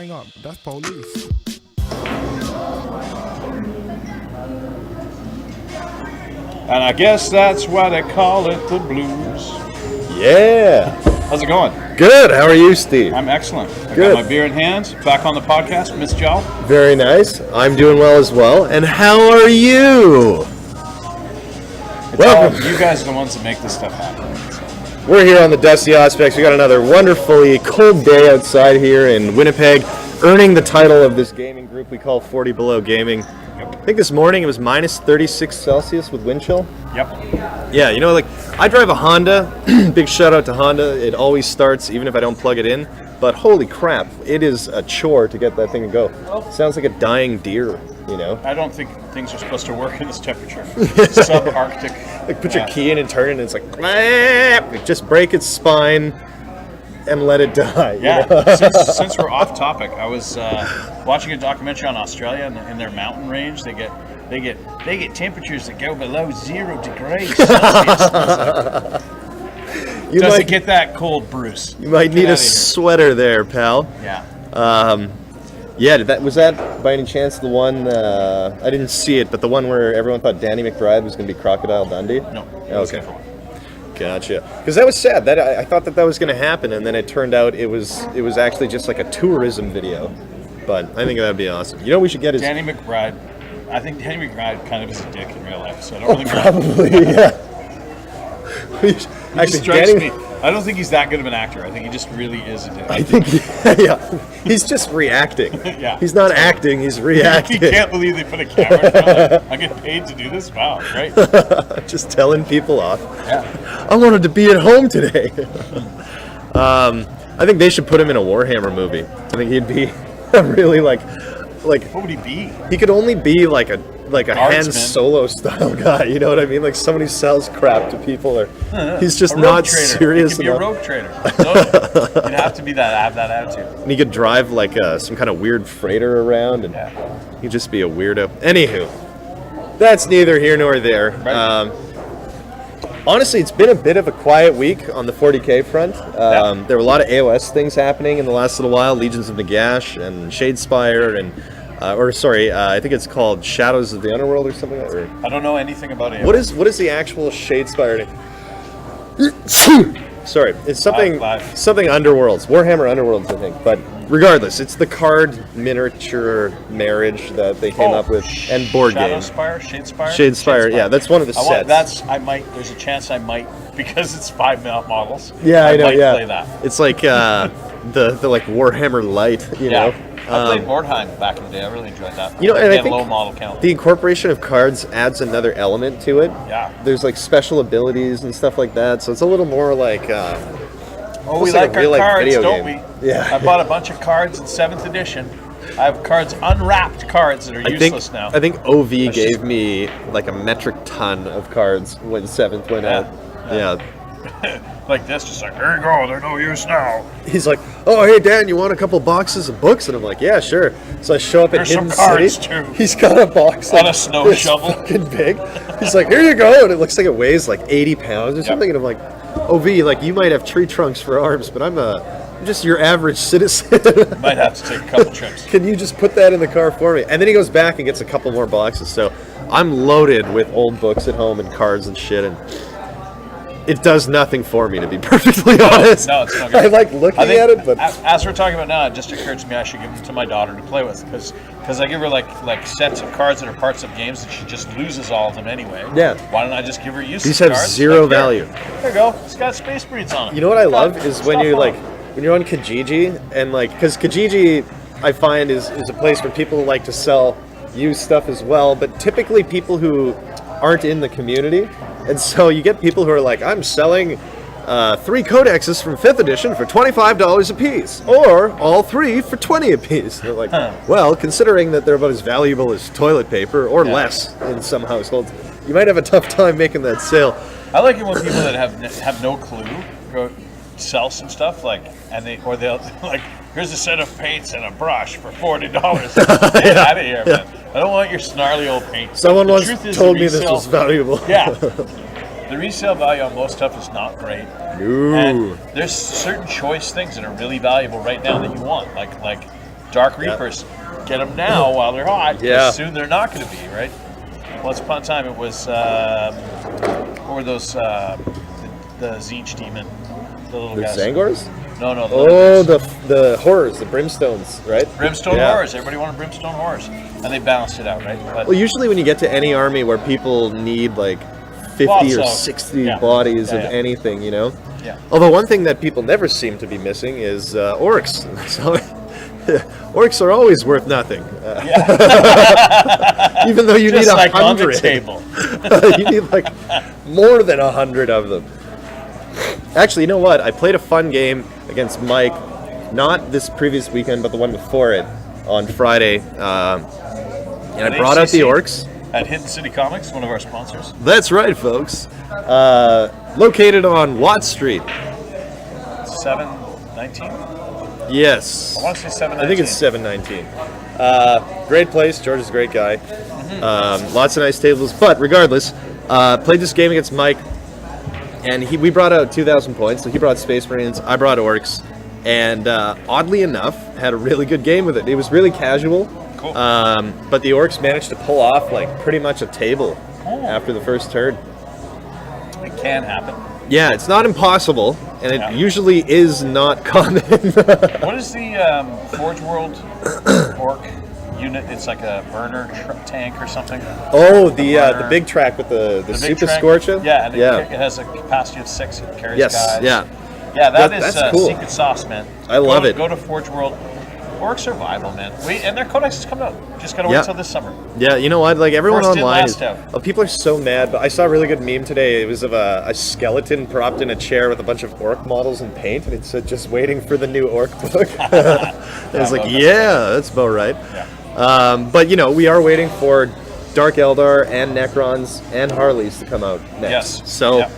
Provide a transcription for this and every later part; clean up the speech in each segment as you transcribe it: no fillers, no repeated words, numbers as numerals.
hang up. That's police. And I guess that's why they call it the blues. Yeah. How's it going? Good. How are you, Steve? I'm excellent. I Good. got my beer in hand. Back on the podcast, Miss Joe. Very nice. I'm doing well as well. And how are you? Welcome. You guys are the ones that make this stuff happen. So. We're here on the Dusty Auspex. We got another wonderfully cold day outside here in Winnipeg, earning the title of this gaming group we call 40 Below Gaming. I think this morning it was minus 36 Celsius with wind chill. Yep. Yeah, you know, like, I drive a Honda. Big shout out to Honda. It always starts even if I don't plug it in. But holy crap, it is a chore to get that thing to go. Sounds like a dying deer, you know? I don't think things are supposed to work in this temperature. Subarctic. Like, put your key in and turn it, and it's like, "Bleh!" Just break its spine and let it die. Yeah. You know? since we're off topic, I was watching a documentary on Australia, and in their mountain range, they get temperatures that go below 0 degrees Celsius. You Doesn't might get that cold, Bruce. You might need a sweater there, pal. Yeah. Yeah, was that by any chance the one? I didn't see it, but the one where everyone thought Danny McBride was going to be Crocodile Dundee. No. Okay. Gotcha. Because that was sad. That I thought that was going to happen, and then it turned out it was actually just like a tourism video. But I think that'd be awesome. You know what we should get is Danny McBride. I think Danny McBride kind of is a dick in real life, so I don't really probably yeah. Actually, strikes me. I don't think he's that good of an actor. I think he just really is a dick. I think, yeah, he's just reacting. Yeah. He's not acting, he's reacting. He can't believe they put a camera in front of him. I get paid to do this? Wow, great. Just telling people off. Yeah. I wanted to be at home today. I think they should put him in a Warhammer movie. I think he'd be really like. What would he be? He could only be like a Han Solo style guy, you know what I mean? Like somebody who sells crap to people, or he's just not trader. serious He could enough. be a rogue trader. So, you'd have to be have that attitude. And he could drive like some kind of weird freighter around, and he'd just be a weirdo. Anywho, that's neither here nor there. Right. Honestly, it's been a bit of a quiet week on the 40K front. There were a lot of AOS things happening in the last little while. Legions of Nagash and Shadespire and... I think it's called Shadows of the Underworld or something like that. Or, I don't know anything about it. What is the actual Shadespire name? Sorry, it's something Underworlds, Warhammer Underworlds, I think. But regardless, it's the card miniature marriage that they came up with, and board game. Shadespire, yeah, that's one of the sets. There's a chance I might, because it's 5 models. Yeah, I know. Might play that. It's like the like Warhammer Light, you know. I played Mordheim back in the day. I really enjoyed that. You know, and I think low model count. The incorporation of cards adds another element to it. Yeah. There's like special abilities and stuff like that, so it's a little more like. We like our cards, don't we? Yeah. I bought a bunch of cards in 7th edition. I have cards, unwrapped cards that are useless now. I think OV gave me like a metric ton of cards when 7th went out. Yeah. Like this, just like, here you go, they're no use now. He's like, oh, hey, Dan, you want a couple boxes of books? And I'm like, yeah, sure. So I show up at Hidden City. Too. He's got a box on a snow shovel. Fucking big. He's like, here you go. And it looks like it weighs like 80 pounds or something. And I'm like, OV, like, you might have tree trunks for arms, but I'm just your average citizen. Might have to take a couple trips. Can you just put that in the car for me? And then he goes back and gets a couple more boxes. So I'm loaded with old books at home and cards and shit. And it does nothing for me, to be perfectly honest. No, it's not good. I like looking at it, but as we're talking about now, it just occurred to me I should give them to my daughter to play with, because I give her like sets of cards that are parts of games and she just loses all of them anyway. Yeah. Why don't I just give her useless these have cards? zero value. There you go. It's got Space Breeds on it. You know what I love is when you're on Kijiji, and like, because Kijiji I find is a place where people like to sell used stuff as well, but typically people who aren't in the community. And so you get people who are like, I'm selling 3 codexes from 5th edition for $25 a piece, or all 3 for $20 a piece. They're like, well, considering that they're about as valuable as toilet paper, or less in some households, you might have a tough time making that sale. I like it when people that have no clue go sell some stuff, like, they'll like, here's a set of paints and a brush for $40. Get out of here, man. I don't want your snarly old paint. Someone once told me this was valuable. Yeah. The resale value on most stuff is not great. No. And there's certain choice things that are really valuable right now that you want, like Dark Yeah. Reapers. Get them now while they're hot. Yeah. Soon they're not going to be, right? Once upon a time, it was what were those? The Zeech demon, the little The guys. Zangors? No, the Oh, little guys. the horrors, the brimstones, right? Brimstone Yeah. horrors. Everybody wanted brimstone horrors, and they balanced it out, right? But Well, usually when you get to any army where people need like 50 Lots or of- 60 yeah. bodies Yeah, of yeah. anything, you know? yeah, Although one thing that people never seem to be missing is orcs. So, orcs are always worth nothing. Even though you just need like on the 100. table. You need like more than 100 of them. Actually, you know what? I played a fun game against Mike, not this previous weekend, but the one before it on Friday. And I brought out the HCC? orcs. At Hidden City Comics, one of our sponsors. That's right, folks. Located on Watt Street. 719. Yes. I want to say 719. I think it's 719. Great place. George is a great guy. Lots of nice tables. But regardless, played this game against Mike, and we brought out 2,000 points. So he brought Space Marines, I brought Orcs, and oddly enough, had a really good game with it. It was really casual. Cool. But the Orcs managed to pull off like pretty much a table after the first turn. It can happen. Yeah, it's not impossible, and it Yeah. usually is not common. What is the Forge World orc unit? It's like a burner tank or something. Oh, the burner. big track with the The big Super track? Scorcher? Yeah, and yeah. it has a capacity of 6. It carries Yes, guys. yeah. Yeah, That- that's that's cool. secret sauce, man. I love it. Go to Forge World. Orc Survival, man. And their codex is coming out. Just gotta Yeah. wait till this summer. Yeah, you know what? Like everyone First in, online, last out. people are so mad. But I saw a really good meme today. It was of a skeleton propped in a chair with a bunch of orc models in paint, and it said "just waiting for the new orc book." I was like, love that. yeah, that's about right. Yeah. But you know, we are waiting for Dark Eldar and Necrons and Harleys to come out next. Yes. So Yeah.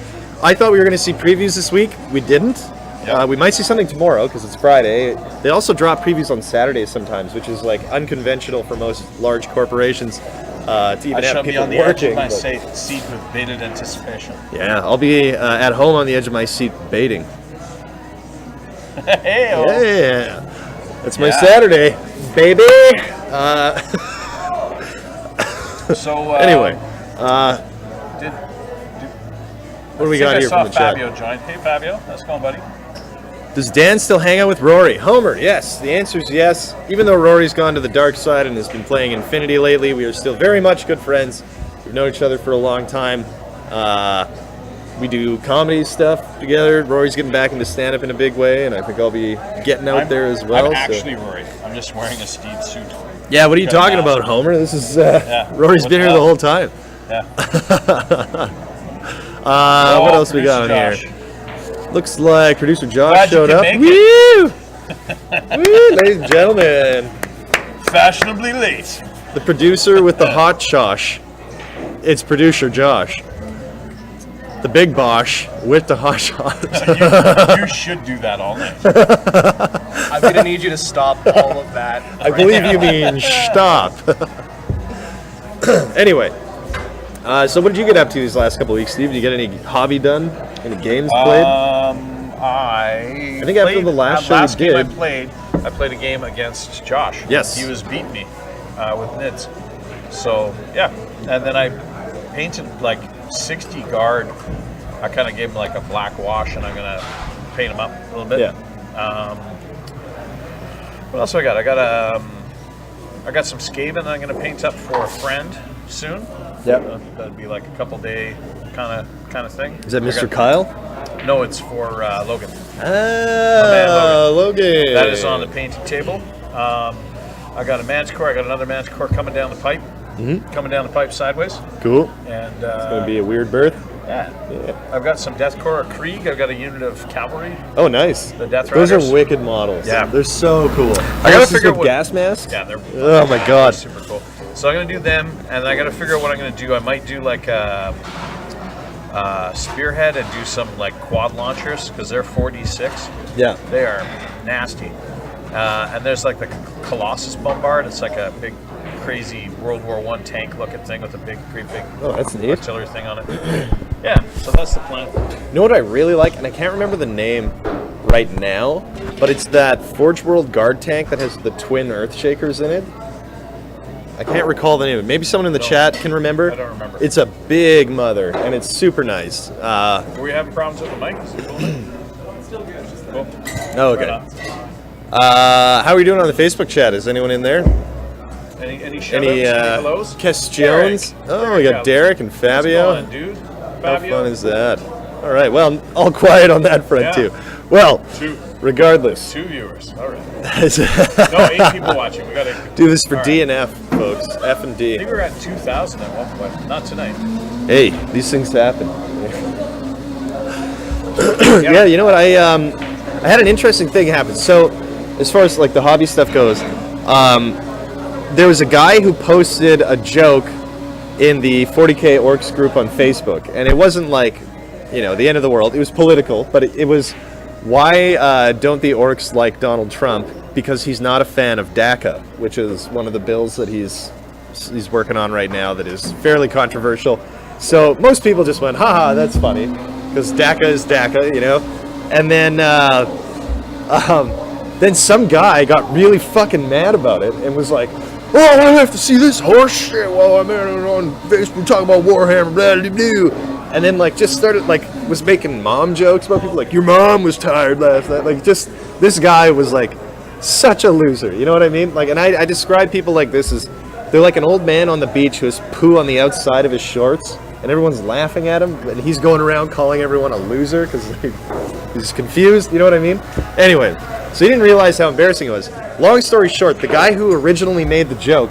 I thought we were going to see previews this week. We didn't. Yeah. We might see something tomorrow because it's Friday. They also drop previews on Saturdays sometimes, which is like unconventional for most large corporations to even I shall have be people on the edge working. of my but- seat with bated anticipation. Yeah, I'll be at home on the edge of my seat baiting. Hey, Yeah, that's my Yeah. Saturday, baby. So Anyway, did, what do we I think got I here saw from the chat? Fabio join. Hey, Fabio, how's it going, buddy? Does Dan still hang out with Rory? Homer, yes. The answer is yes. Even though Rory's gone to the dark side and has been playing Infinity lately, we are still very much good friends. We've known each other for a long time. We do comedy stuff together. Rory's getting back into stand-up in a big way, and I think I'll be getting out there as well. I'm so- actually Rory. I'm just wearing a Steed suit. Yeah, what are you got a talking mask. about, Homer? This is Yeah. Rory's What been the here the hell? whole time. Yeah. What else we got on Producer here? Looks like producer Josh Glad you showed could up. make Woo! Woo, ladies and gentlemen. Fashionably late. The producer with the hot Josh. It's producer Josh. The big Bosch with the hot Josh. You should do that all night. I'm gonna need you to stop all of that. I believe you mean stop. Anyway, so what did you get up to these last couple of weeks, Steve? Did you get any hobby done? Any games played? I think after the last show last we game did- I played a game against Josh. Yes. He was beating me with NIDS. So, yeah. And then I painted like 60 guard. I kind of gave him like a black wash, and I'm going to paint him up a little bit. Yeah. What else I got? I got some Skaven I'm going to paint up for a friend soon. Yep. That'd be like a couple day kind of thing. Is that I Mr. got- Kyle? No, it's for Logan. Ah, Logan. That is on the painting table. I got a Manticore. I got another Manticore coming down the pipe. Coming down the pipe sideways. Cool. And It's gonna be a weird birth. yeah. Yeah. I've got some Deathcore Krieg. I've got a unit of cavalry. Oh, nice. The Death Those Riders. are wicked models. Yeah. They're so cool. I gotta Horses figure with what- gas masks. Yeah, they're Oh my god. super cool. So I'm gonna do them, and I gotta figure out what I'm gonna do. I might do like a spearhead and do some like quad launchers because they're 4d6. Yeah. They are nasty. And there's like the Colossus Bombard. It's like a big, crazy World War I tank looking thing with a great big Oh, that's neat. artillery thing on it. Yeah, so that's the plan. You know what I really like, and I can't remember the name right now, but it's that Forge World guard tank that has the twin Earth Shakers in it. I can't recall the name of it. Maybe someone in the chat can remember. I don't remember. It's a big mother, and it's super nice. Were we having problems with the mic? Is it cool? Still good. Just Cool. Oh, okay. How are we doing on the Facebook chat? Is anyone in there? Any shout Any outs? Any hellos? questions? Oh, we got Derek and Fabio. What's going on, dude? How Fabio? fun is that? All right, well, all quiet on that front, Yeah. too. Well, Two regardless. viewers. All right. Do No, 8 people watching. We gotta this for all D right. and F, folks. F and I D. think we were at 2,000 at one point. Not tonight. Hey, these things happen. Yeah, you know what? I had an interesting thing happen. So, as far as like the hobby stuff goes, there was a guy who posted a joke in the 40K Orcs group on Facebook, and it wasn't like, you know, the end of the world. It was political, but it was, why don't the Orcs like Donald Trump? Because he's not a fan of DACA, which is one of the bills that he's working on right now that is fairly controversial. So most people just went, haha, that's funny, because DACA is DACA, you know? And then some guy got really fucking mad about it and was like, oh, I have to see this horse shit while I'm on Facebook talking about Warhammer, blah, blah, blah. And then, like, just started, like, was making mom jokes about people, like, your mom was tired last night. Like, just, this guy was, like, such a loser, you know what I mean? Like, and I describe people like this as, they're like an old man on the beach who has poo on the outside of his shorts, and everyone's laughing at him, and he's going around calling everyone a loser because he's confused, you know what I mean? Anyway, so he didn't realize how embarrassing it was. Long story short, the guy who originally made the joke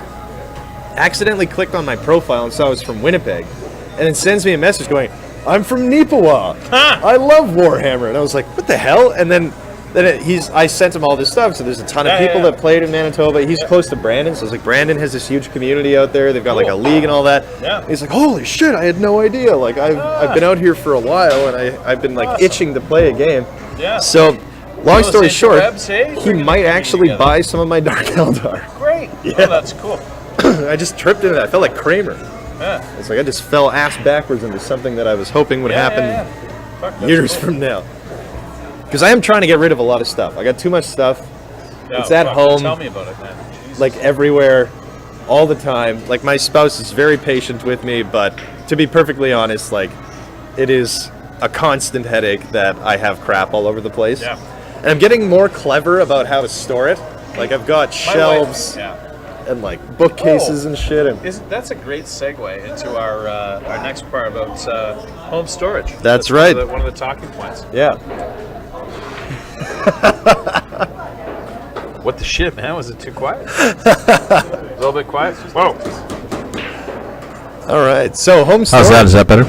accidentally clicked on my profile and saw I was from Winnipeg, and then sends me a message going, I'm from Neepawa. I love Warhammer. And I was like, what the hell? And then I sent him all this stuff, so there's a ton of people that played in Manitoba. He's close to Brandon, so I was like, Brandon has this huge community out there. They've got like a league and all that. Yeah. He's like, holy shit, I had no idea. Like, I've been out here for a while, and I've been like itching to play a game. Yeah. So, long story short, he he might actually buy some of my Dark Eldar. Great. Yeah. Oh, that's cool. I just tripped into that. I felt like Kramer. Yeah. It's like I just fell ass backwards into something that I was hoping would happen Fuck, that's years cool. from now. Because I am trying to get rid of a lot of stuff. I got too much stuff. Yeah, It's at fuck, home. Tell me about it, man. Jesus. Like everywhere, all the time. Like my spouse is very patient with me, but to be perfectly honest, like it is a constant headache that I have crap all over the place. Yeah. And I'm getting more clever about how to store it. Like I've got My shelves wife- and like bookcases and shit. And That's a great segue into our next part about home storage. That's right. One of the talking points. yeah. What the shit, man? Was it too quiet? A little bit quiet? Whoa. All right. So home storage. How's that? Is that better?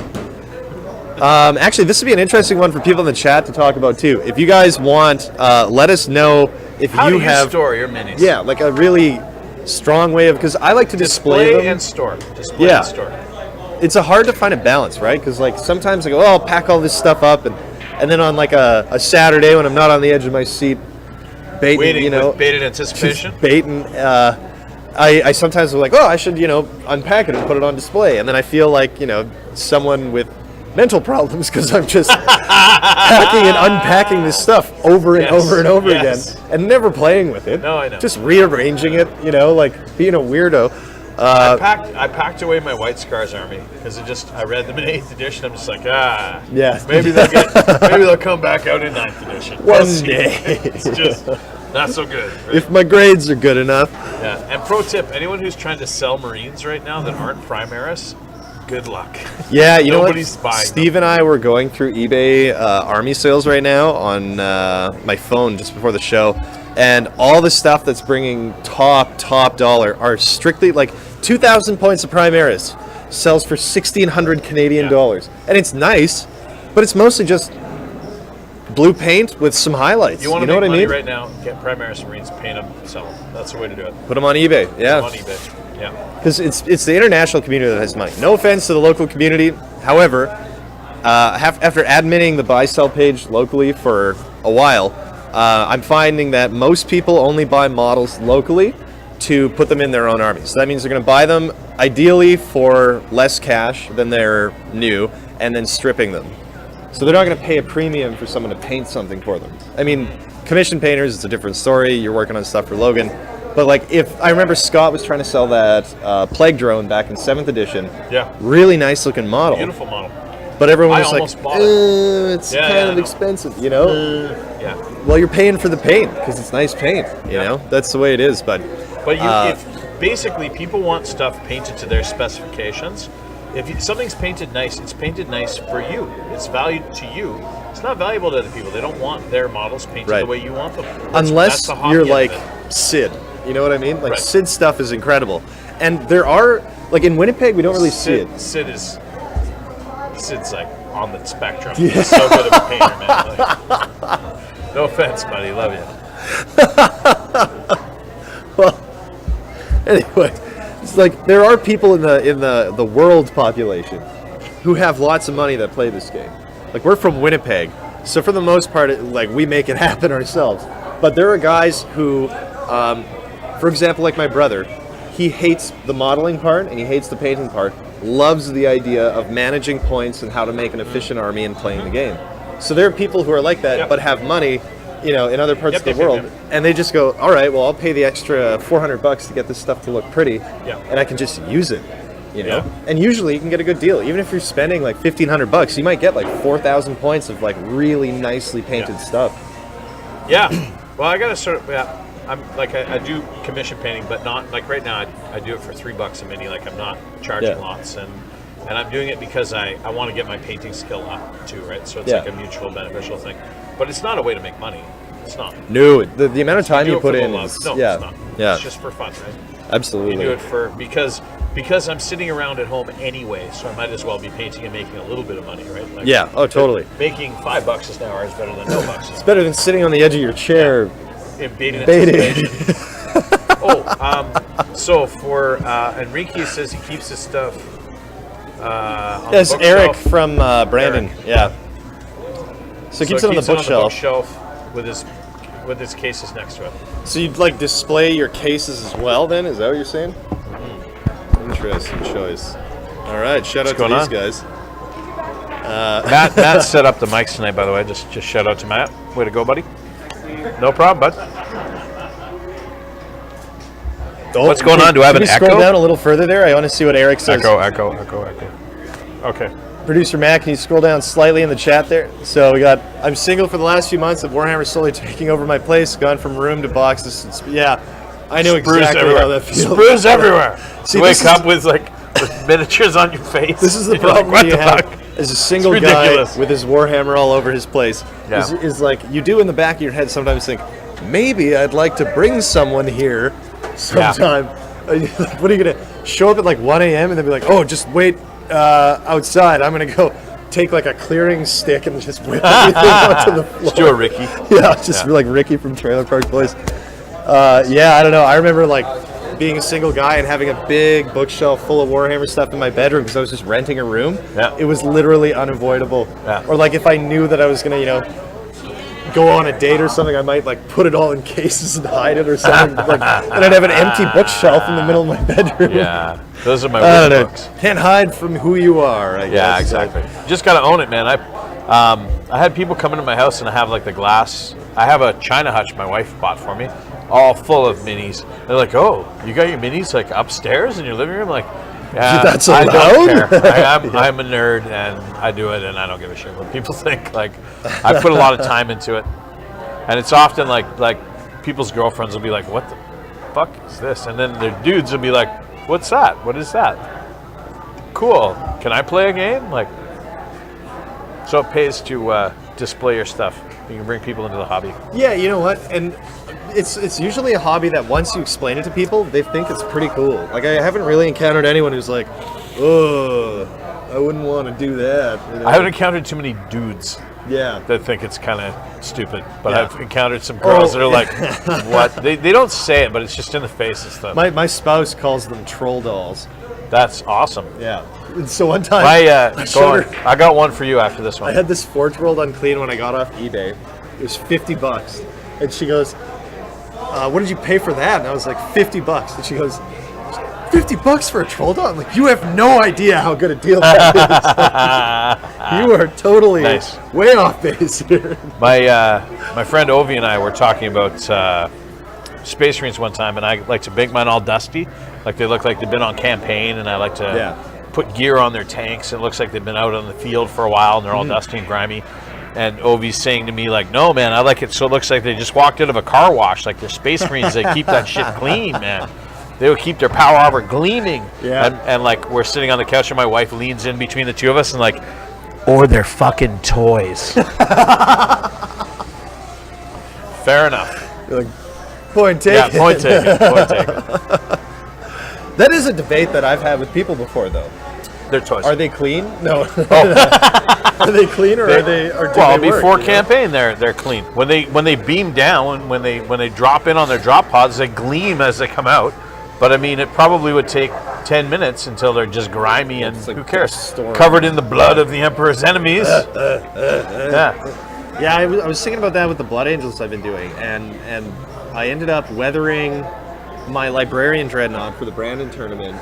Actually, this would be an interesting one for people in the chat to talk about too. If you guys want, let us know if How you do have, store your minis? yeah, like a really strong way of, because I like to display them. and store. Display Yeah. and store. It's a hard to find a balance, right? Because like sometimes I go, oh, I'll pack all this stuff up, and then on like a Saturday when I'm not on the edge of my seat, baiting, Waiting you know, with bated anticipation. just baiting. I sometimes am like, oh, I should, you know, unpack it and put it on display, and then I feel like, you know, someone with mental problems because I'm just packing and unpacking this stuff over and Yes, over and over yes. again and never playing with it. No, I know. Just rearranging it, you know, like being a weirdo. I packed away my White Scars army because I read them in 8th edition. I'm just like, Yeah. maybe they'll come back out in 9th edition. One We'll see. day. It's just not so good. Right? If my grades are good enough. Yeah. And pro tip: anyone who's trying to sell Marines right now that aren't Primaris, good luck. Yeah, you know what? Nobody's buying Steve and I were going through eBay army sales right now on my phone just before the show, and all the stuff that's bringing top dollar are strictly like 2,000 points of Primaris sells for 1,600 Canadian dollars, and it's nice, but it's mostly just blue paint with some highlights. You want to know make what I money mean? right now? Get Primaris Marines, paint them, sell them. That's the way to do it. Put them on eBay. Yeah. On eBay. Yeah. Because it's the international community that has money. No offense to the local community. However, after adminning the buy sell page locally for a while, I'm finding that most people only buy models locally to put them in their own armies. So that means they're going to buy them ideally for less cash than they're new, and then stripping them. So they're not going to pay a premium for someone to paint something for them. I mean, commission painters, it's a different story. You're working on stuff for Logan. But like, if I remember Scott was trying to sell that Plague Drone back in 7th edition. Yeah. Really nice looking model. Beautiful model. But everyone I was almost like, bought it. It's kind of expensive, you know? Yeah. Well, you're paying for the paint because it's nice paint, you know? That's the way it is, but if basically people want stuff painted to their specifications, if something's painted nice, it's painted nice for you. It's valued to you. It's not valuable to other people. They don't want their models painted the way you want them. Unless the hobby you're of like it. Sid, you know what I mean? Like Sid stuff is incredible. And there are, like in Winnipeg, we don't really see it. Sid's like on the spectrum. He's so good of a painter, man. Like, no offense, buddy. Love you. Well, anyway, it's like there are people in the world population who have lots of money that play this game. Like we're from Winnipeg, so for the most part, like we make it happen ourselves. But there are guys who, for example, like my brother, he hates the modeling part and he hates the painting part. Loves the idea of managing points and how to make an efficient army and playing the game. So there are people who are like that, but have money, you know, in other parts of the world, and they just go, all right, well, I'll pay the extra $400 to get this stuff to look pretty, and I can just use it, you know. And usually you can get a good deal, even if you're spending like $1,500. You might get like 4,000 points of like really nicely painted stuff. Yeah. Well, I gotta sort of I'm like I do commission painting, but not like right now. I do it for $3 a mini. Like I'm not charging lots, and I'm doing it because I want to get my painting skill up too, right? So it's like a mutual beneficial thing. But it's not a way to make money. It's not. No, the amount of time you put in is it's not. It's just for fun, right? Absolutely. You do it for because I'm sitting around at home anyway, so I might as well be painting and making a little bit of money, right? Like, totally. Making $5 an hour is better than no bucks. It's better than sitting on the edge of your chair. Baiting. So for Enrique says he keeps his stuff. On Yes, the Eric bookshelf. from Brandon. Eric. Yeah. So he keeps it on the bookshelf. with his cases next to it. So you'd like display your cases as well, then? Is that what you're saying? Interesting choice. All right, shout out to these guys. Matt set up the mics tonight, by the way. Just shout out to Matt. Way to go, buddy. No problem, bud. What's going on? Do I have an echo? Scroll down a little further there. I want to see what Eric says. Echo. Okay. Producer Matt, can you scroll down slightly in the chat there? So we got, I'm single for the last few months of Warhammer slowly taking over my place, gone from room to boxes. Yeah, I know exactly how that feels. Sprues everywhere. See, you wake up with miniatures on your face. This is the problem you have as a single guy with his Warhammer all over his place. Yeah. Is like, you do in the back of your head sometimes think, maybe I'd like to bring someone here sometime. Like, what are you going to show up at like 1 a.m. and then be like, oh, just wait outside. I'm going to go take like a clearing stick and just whip everything onto the floor. Just do a Ricky. Yeah, just like Ricky from Trailer Park Boys. I don't know. I remember like being a single guy and having a big bookshelf full of Warhammer stuff in my bedroom because I was just renting a room. Yeah. It was literally unavoidable. Yeah. Or like if I knew that I was going to, go on a date or something, I might like put it all in cases and hide it or something. And I'd have an empty bookshelf in the middle of my bedroom. Yeah, those are my weird books. Can't hide from who you are, I guess. Yeah, exactly. You just gotta own it, man. I had people come into my house and I have like the glass. I have a China hutch my wife bought for me, all full of minis. They're like, "Oh, you got your minis like upstairs in your living room?" Like, yeah, that's I allowed? don't care. I'm a nerd and I do it, and I don't give a shit what people think. Like, I put a lot of time into it, and it's often like people's girlfriends will be like, "What the fuck is this?" And then their dudes will be like, "What's that? What is that? Cool. Can I play a game?" Like, so it pays to display your stuff. You can bring people into the hobby. Yeah, you know what? And it's usually a hobby that once you explain it to people, they think it's pretty cool. Like, I haven't really encountered anyone who's like, "Oh, I wouldn't want to do that." You know? I haven't encountered too many dudes that think it's kind of stupid. But I've encountered some girls that are like, what? They don't say it, but it's just in the face and stuff. My spouse calls them troll dolls. That's awesome. Yeah. So one time, I got one for you after this one. I had this Forge World Unclean when I got off eBay. It was $50, and she goes, "What did you pay for that?" And I was like, $50. And she goes, $50 for a troll dog? I'm like, you have no idea how good a deal that is. You are totally way off base here. My friend Ovi and I were talking about Space Marines one time, and I like to make mine all dusty, like they look like they've been on campaign, and I like to put gear on their tanks. It looks like they've been out on the field for a while, and they're all dusty and grimy. And Ovi's saying to me, like, no, man, I like it so it looks like they just walked out of a car wash. Like, they're Space Marines, they keep that shit clean, man. They would keep their power armor gleaming. Yeah. And like, we're sitting on the couch, and my wife leans in between the two of us, and like, or they're fucking toys. Fair enough. You're like, point taken. Yeah, point taken. Point taken. That is a debate that I've had with people before, though. They're toys. Are they clean? No. Are they clean, or do they before work, campaign, they're clean. When they beam down, when they drop in on their drop pods, they gleam as they come out. But I mean, it probably would take 10 minutes until they're just grimy, and like, who cares? Covered in the blood of the Emperor's enemies. Yeah, I was thinking about that with the Blood Angels I've been doing, and I ended up weathering my Librarian Dreadnought for the Brandon tournament,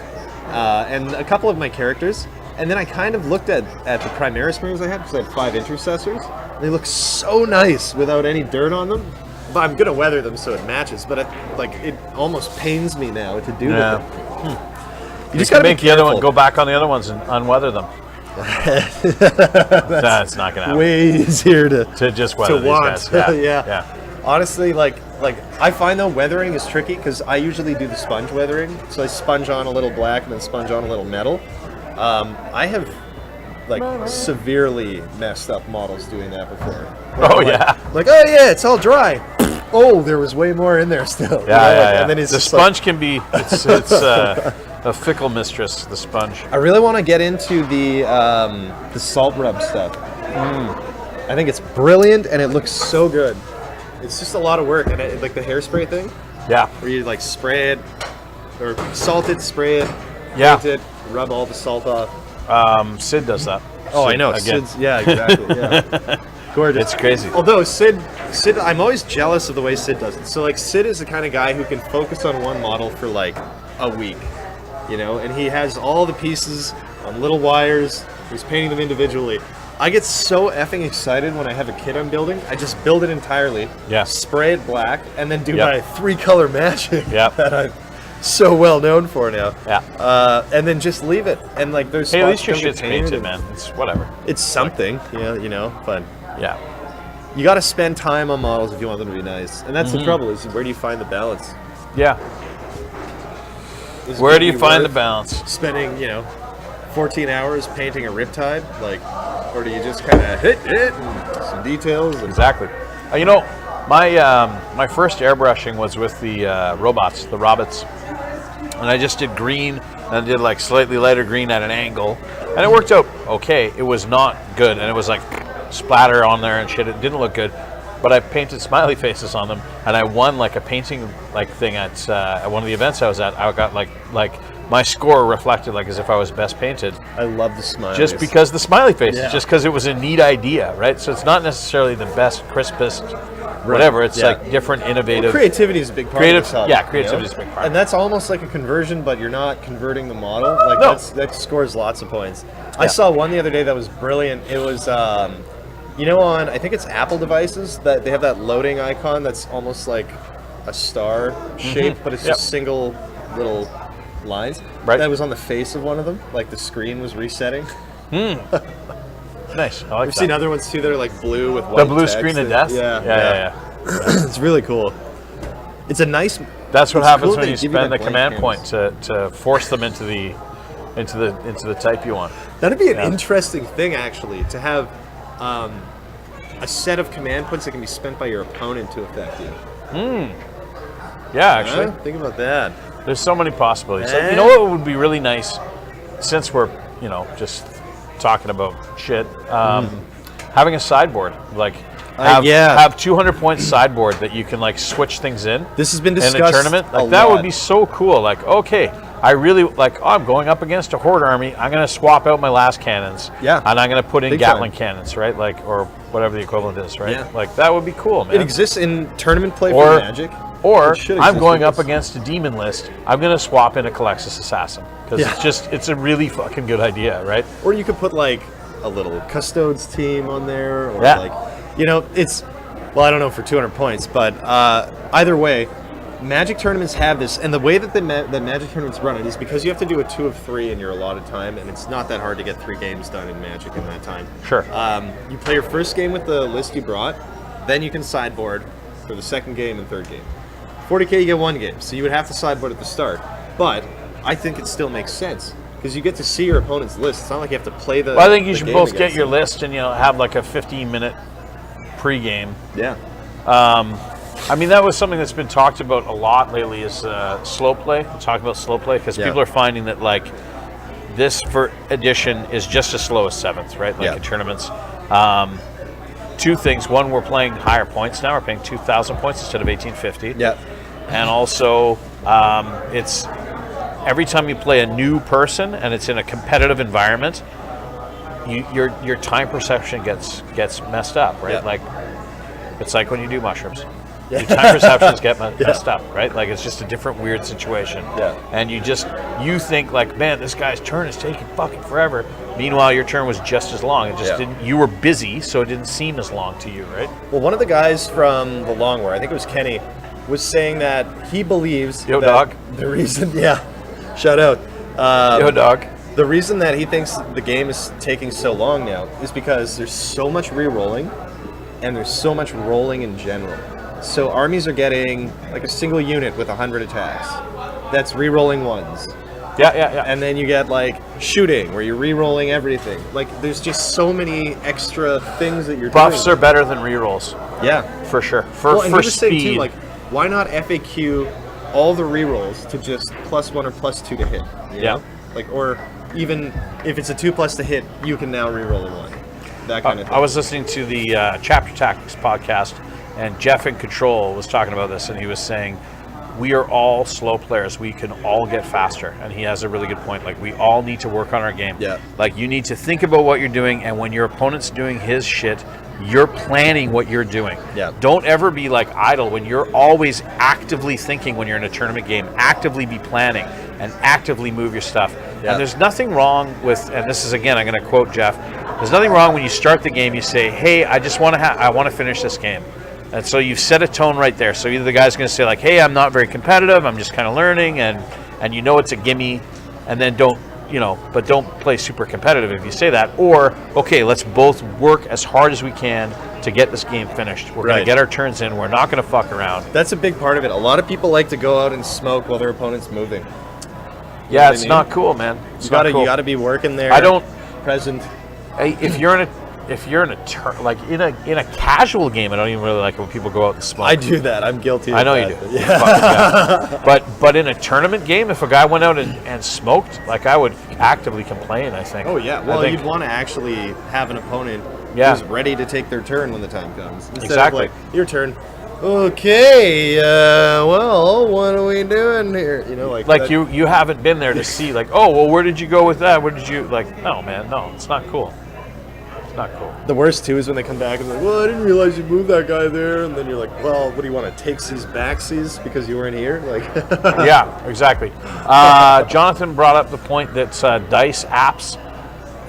and a couple of my characters. And then I kind of looked at the Primaris Marines I had, because I had 5 Intercessors. They look so nice without any dirt on them. But I'm gonna weather them so it matches. But it almost pains me now to do that. You just gotta make the other one go back on the other ones and unweather them. That's not gonna happen. Way easier to just weather these guys. Yeah. Honestly, like I find though weathering is tricky, because I usually do the sponge weathering. So I sponge on a little black and then sponge on a little metal. I have severely messed up models doing that before. It's all dry. Oh, there was way more in there still. And then the sponge can be it's a fickle mistress. The sponge. I really want to get into the salt rub stuff. I think it's brilliant, and it looks so good. It's just a lot of work, and like the hairspray thing. Yeah. Where you like spray it, or salt it, spray it, paint it, rub all the salt off. Sid does that. Oh, I know. Sid's, exactly. Yeah. Gorgeous. It's crazy. Although Sid, I'm always jealous of the way Sid does it. So like Sid is the kind of guy who can focus on one model for like a week, and he has all the pieces on little wires. He's painting them individually. I get so effing excited when I have a kit I'm building. I just build it entirely, spray it black, and then do my 3-color matching that I'm so well known for now. And then just leave it. And like there's at least your shit's painted, man. It's whatever. It's something, but you got to spend time on models if you want them to be nice. And that's the trouble, is where do you find the balance? Where do you find the balance? Spending, 14 hours painting a Riptide, or do you just kind of hit it and some details? Exactly. My first airbrushing was with the robots, the Robots, and I just did green, and I did like slightly lighter green at an angle, and it worked out okay. It was not good, and it was like splatter on there and shit. It didn't look good, but I painted smiley faces on them, and I won like a painting thing at one of the events I was at. I got like my score reflected like as if I was best painted. I love the smileys. Just because the smiley faces, just because it was a neat idea, right? So it's not necessarily the best, crispest, whatever. It's like different, innovative. Well, creativity is a big part of this hobby. Creativity is a big part. And that's almost like a conversion, but you're not converting the model. That scores lots of points. I saw one the other day that was brilliant. It was, on, I think it's Apple devices, that they have that loading icon that's almost like a star shape, but it's just single little lines. Right. That was on the face of one of them. Like the screen was resetting. Nice. I like We've seen other ones too that are like blue with white the blue text. screen of death. Yeah. It's really cool. It's a nice. That's what happens when you give spend the that command blank point to force them into the type you want. That'd be an interesting thing, actually, to have a set of command points that can be spent by your opponent to affect you. Yeah, actually. Think about that. There's so many possibilities. You know what would be really nice, since we're just talking about shit, having a sideboard, have 200 point sideboard that you can like switch things in. This has been in discussed a tournament. Like that would be so cool. Like, okay, I really I'm going up against a horde army. I'm gonna swap out my last cannons. Yeah. And I'm gonna put in Big Gatling time. cannons, right? Like, or whatever the equivalent is, right? Yeah. Like that would be cool, man. It exists in tournament play for Magic. Or It should I'm exist going with up this. against a demon list. I'm going to swap in a Calexis Assassin because it's a really fucking good idea, right? Or you could put like a little Custodes team on there, or Yeah. like, it's, well, I don't know for 200 points, but either way, Magic tournaments have this, and the way that the Magic tournaments run it is because you have to do a 2 of 3 in your allotted time, and it's not that hard to get 3 games done in Magic in that time. Sure. You play your first game with the list you brought, then you can sideboard for the second game and third game. 40k, you get 1 game, so you would have to sideboard at the start. But I think it still makes sense because you get to see your opponent's list. It's not like you have to play the. Well, I think you the should game both get against your them. list and have like a 15-minute pregame. Yeah. I mean, that was something that's been talked about a lot lately is slow play. We'll talk about slow play because people are finding that like this for edition is just as slow as 7th, right? Like in tournaments. 2 things. One, we're playing higher points now. We're paying 2,000 points instead of 1,850. Yeah. And also, it's every time you play a new person and it's in a competitive environment, your time perception gets messed up, right? Yeah. Like it's like when you do mushrooms. Your time perceptions get messed up, right? Like it's just a different weird situation. Yeah. And you think like, man, this guy's turn is taking fucking forever. Meanwhile, your turn was just as long. It just didn't. You were busy, so it didn't seem as long to you, right? Well, one of the guys from the Long War, I think it was Kenny, was saying that he believes Yo, that dog. the reason, shout out. Yo, dog. The reason that he thinks the game is taking so long now is because there's so much re-rolling, and there's so much rolling in general. So armies are getting like a single unit with 100 attacks. That's re-rolling ones. Yeah. And then you get like shooting, where you're re-rolling everything. Like there's just so many extra things that you're Buffs doing. are better than rerolls, Yeah. for sure. And For he was saying speed. too, like, why not FAQ all the rerolls to just +1 or +2 to hit? You know? Like, or even if it's a 2+ to hit, you can now reroll a 1. That kind of thing. I was listening to the Chapter Tactics podcast, and Jeff in Control was talking about this, and he was saying, we are all slow players. We can all get faster. And he has a really good point. Like, we all need to work on our game. Yeah. Like, you need to think about what you're doing, and when your opponent's doing his shit, you're planning what you're doing. Yeah. Don't ever be, like, idle. When you're always actively thinking when you're in a tournament game, actively be planning and actively move your stuff. Yeah. And there's nothing wrong with, and this is, again, I'm going to quote Jeff, there's nothing wrong when you start the game, you say, hey, I just want to I want to finish this game. And so you've set a tone right there. So either the guy's going to say like, hey, I'm not very competitive, I'm just kind of learning, and you know it's a gimme, and then don't play super competitive if you say that. Or, okay, let's both work as hard as we can to get this game finished. We're going to get our turns in. We're not going to fuck around. That's a big part of it. A lot of people like to go out and smoke while their opponent's moving. Yeah, it's not cool, man. You gotta be working there. I don't present. if you're in a casual game, I don't even really like it when people go out and smoke. I do that. I'm guilty. I know you do. Yeah. But in a tournament game, if a guy went out and smoked, like I would actively complain, I think. Oh yeah. Well, you'd want to actually have an opponent who's ready to take their turn when the time comes. Instead of like, your turn. Okay. Well, what are we doing here? You know, like you haven't been there to see like, oh well, where did you go with that? Where did you like? No, man, no, it's not cool. Not cool. The worst too is when they come back and they're like, well, I didn't realize you moved that guy there, and then you're like, well, what do you want to take these backsies because you weren't here? Like, yeah, exactly. Jonathan brought up the point that dice apps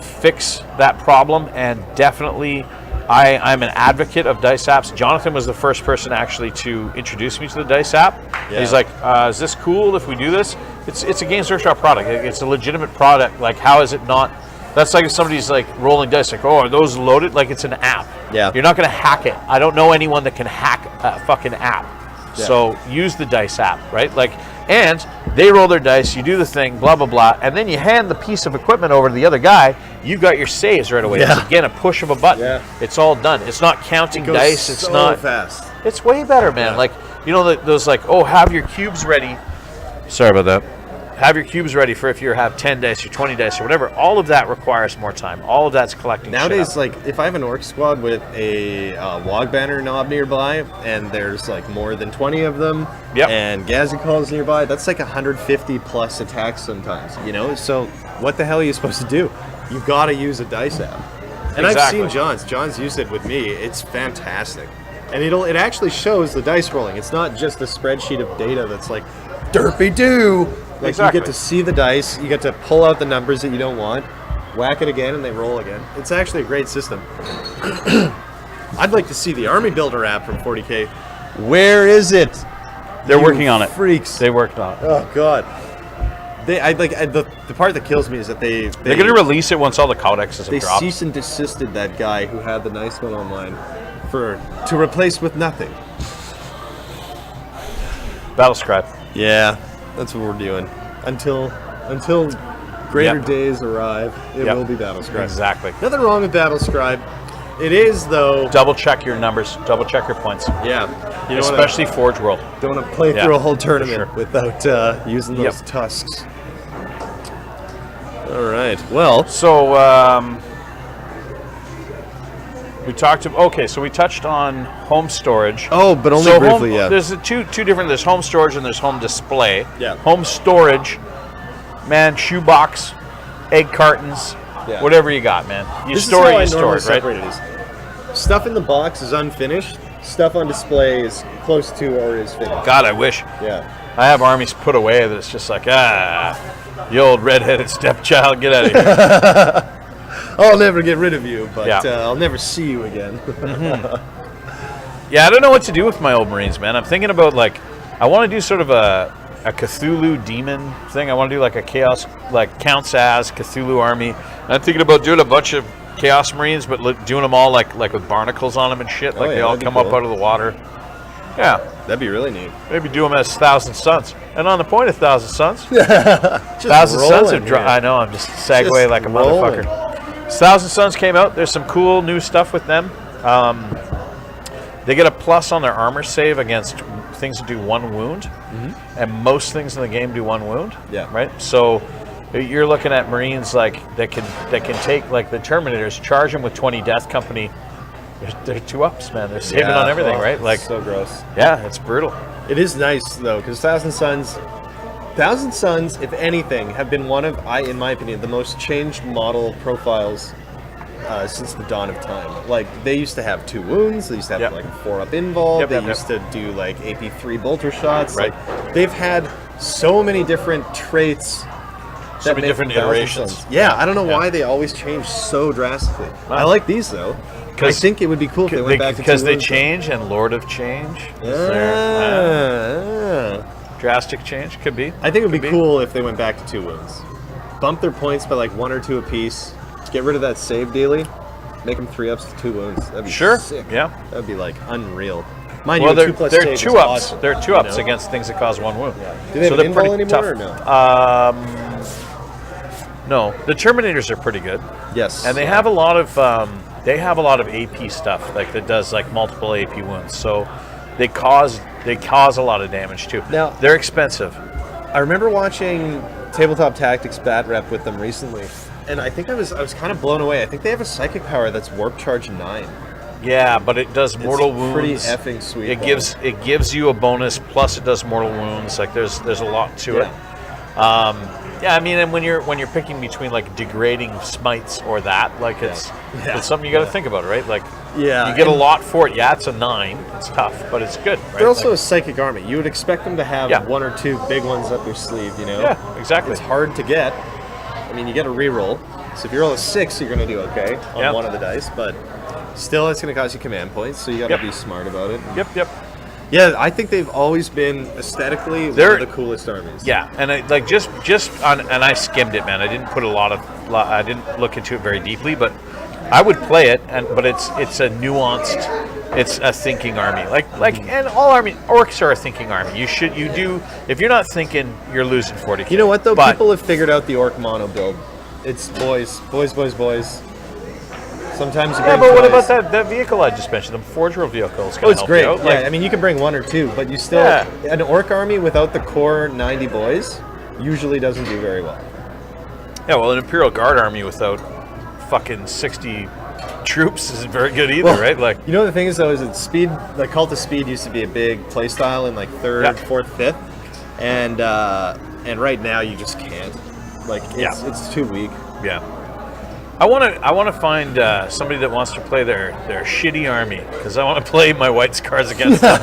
fix that problem, and definitely, I'm an advocate of dice apps. Jonathan was the first person actually to introduce me to the dice app. Yeah. He's like, is this cool if we do this? It's a Games Workshop product. It's a legitimate product. Like, how is it not? That's like if somebody's like rolling dice, like, oh, are those loaded? Like, it's an app. Yeah. You're not going to hack it. I don't know anyone that can hack a fucking app. Yeah. So use the dice app, right? Like, and they roll their dice, you do the thing, blah, blah, blah, and then you hand the piece of equipment over to the other guy, you got your saves right away. Yeah. It's, again, a push of a button. Yeah. It's all done. It's not counting dice. It's so not fast. It's way better, man. Yeah. Like, you know, those like, oh, have your cubes ready. Sorry about that. Have your cubes ready for if you have 10 dice or 20 dice or whatever. All of that requires more time. All of that's collecting Nowadays, shit up. like, if I have an orc squad with a log banner knob nearby, and there's like more than 20 of them, and Gazzy calls nearby, that's like 150 plus attacks sometimes, you know? So what the hell are you supposed to do? You gotta use a dice app. And I've seen John's used it with me. It's fantastic. and it actually shows the dice rolling. It's not just a spreadsheet of data that's like derpy-doo. Like Exactly. you get to see the dice, you get to pull out the numbers that you don't want, whack it again, and they roll again. It's actually a great system. I'd like to see the Army Builder app from 40K. Where is it? They're You working on it. Freaks. They worked on it. Oh God. The part that kills me is that They're going to release it once all the codexes they have dropped. cease and desisted that guy who had the nice one online to replace with nothing. Battlescribe. Yeah, that's what we're doing. Until greater Yep. days arrive, it Yep. will be Battlescribe. Exactly. Nothing wrong with Battlescribe. It is though. Double check your numbers. Double check your points. Yeah, you don't Especially Forge World. don't want to play Yeah, through a whole for tournament sure. without using those Yep. tusks. All right. Well, So we talked. So we touched on home storage. oh, but only So briefly. Yeah. There's two different. There's home storage and there's home display. Yeah. Home storage, man, shoebox, egg cartons, Yeah. whatever you got, man. You This store is it, how I you store normally it, right? separate it. Stuff in the box is unfinished. Stuff on display is close to or is finished. God, I wish. Yeah. I have armies put away that it's just like, you old redheaded stepchild, get out of here. I'll never get rid of you, but Yeah. I'll never see you again. Yeah, I don't know what to do with my old Marines, man. I'm thinking about, like, I want to do sort of a Cthulhu demon thing. I want to do like a Chaos, like Count Saz, Cthulhu army. And I'm thinking about doing a bunch of Chaos Marines, but doing them all like with barnacles on them and shit. Like yeah, they all that'd be come up cool. out of the water. Yeah, That'd be really neat. maybe do them as Thousand Suns. And on the point of Thousand Suns, Just Thousand Suns rolling have dropped. here. I know, I'm just segue Just like a rolling. motherfucker. Thousand Suns came out. There's some cool new stuff with them. They get a plus on their armor save against things that do one wound, and most things in the game do one wound. Yeah. Right. So you're looking at Marines like that can take like the Terminators, charge them with 20 Death Company. They're 2-ups, man. They're saving on everything, oh, right? Like, so gross. yeah, it's brutal. It is nice though, because Thousand Suns, if anything, have been one of, in my opinion, the most changed model profiles since the dawn of time. Like they used to have 2 wounds, they used to have Yep. like a 4-up invuln, Yep, they yep, yep. used to do like AP3 bolter shots. Right. Like they've had so many different traits. So many make different Thousand iterations. Suns. Yeah, I don't know Yeah. why they always change so drastically. Wow. I like these though. I think it would be cool if they went back to because 2 they wounds. change and Lord of Change. Is there, Yeah. drastic change could be. I think it would be Could cool if they went back to 2 wounds. Bump their points by like 1 or 2 apiece. Get rid of that save daily. Make them 3-ups to 2 wounds. That'd be Sure. sick. Yeah. That'd be like unreal. Mind Well, you, they're 2+ they're save is 2-ups. awesome, They're 2-ups you know? against things that cause 1 wound. Do they have so an they're pretty invuln anymore tough. or no? No, the Terminators are pretty good, Yes. and they have a lot of AP stuff like that does like multiple AP wounds. So they cause a lot of damage too. Now- they're expensive. I remember watching Tabletop Tactics Bat Rep with them recently, and I think I was kind of blown away. I think they have a psychic power that's Warp Charge 9. Yeah, but it does mortal wounds. Pretty effing sweet. It though. gives you a bonus, plus it does mortal wounds. Like there's a lot to it. Yeah, I mean, and when you're picking between like degrading smites or that, like it's something you got to think about, right? Like Yeah, you get a and- lot for it. Yeah, it's a 9. It's tough, but it's good. Right? They're also Like, a psychic army. You would expect them to have Yeah. 1 or 2 big ones up their sleeve, you know? Yeah, exactly. It's hard to get. I mean, you get a reroll. So if you roll a 6, you're going to do okay on Yeah. one of the dice, but still it's going to cost you command points, so you got to Yep. be smart about it. Yep. Yeah, I think they've always been aesthetically They're- one of the coolest armies. Yeah, and I, like just on, and I skimmed it, man. I didn't put I didn't look into it very deeply, but I would play it, but it's a nuanced, it's a thinking army. And all orcs are a thinking army. If you're not thinking, you're losing 40K. You know what, though? But, People have figured out the orc mono build. It's boys. Sometimes you yeah, bring but what toys. about that vehicle I just mentioned? The Forge World vehicle is Oh, going it's to help great. you out. Yeah, Like, I mean, you can bring 1 or 2, but you still Yeah. an orc army without the core 90 boys usually doesn't do very well. yeah, well, an Imperial Guard army without fucking 60 troops isn't very good either, Well, right? Like, you know the thing is though, is that speed, like Cult of Speed used to be a big play style in like 3rd, Yeah. 4th, 5th, and right now you just can't. Like it's too weak. yeah. I want to find somebody that wants to play their shitty army, because I want to play my White Scars against them,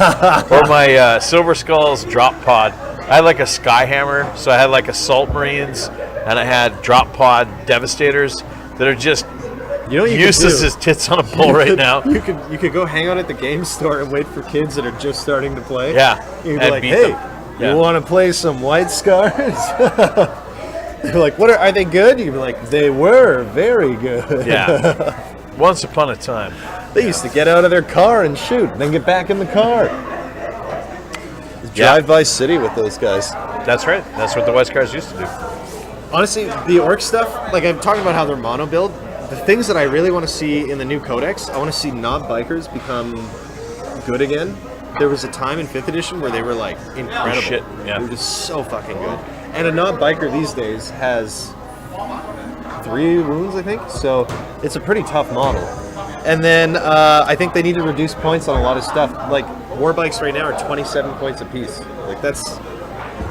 or my Silver Skulls drop pod. I had like a Skyhammer, so I had like Assault Marines, and I had drop pod Devastators that are just useless as tits on a pole right now. You could go hang out at the game store and wait for kids that are just starting to play. Yeah, You'd be and like, beat hey, them. you want to play some White Scars? They're like, what are they good? You'd be like, they were very good. Yeah. Once upon a time. They used to get out of their car and shoot, then get back in the car. Drive by city with those guys. That's right. That's what the White Scars used to do. Honestly, the orc stuff, like I'm talking about how they're mono build, the things that I really want to see in the new codex, I want to see knob bikers become good again. There was a time in 5th edition where they were like incredible. Shit, yeah. They were just so fucking good. And a knob biker these days has 3 wounds, I think, so it's a pretty tough model. And then I think they need to reduce points on a lot of stuff. Like war bikes right now are 27 points apiece. Like it's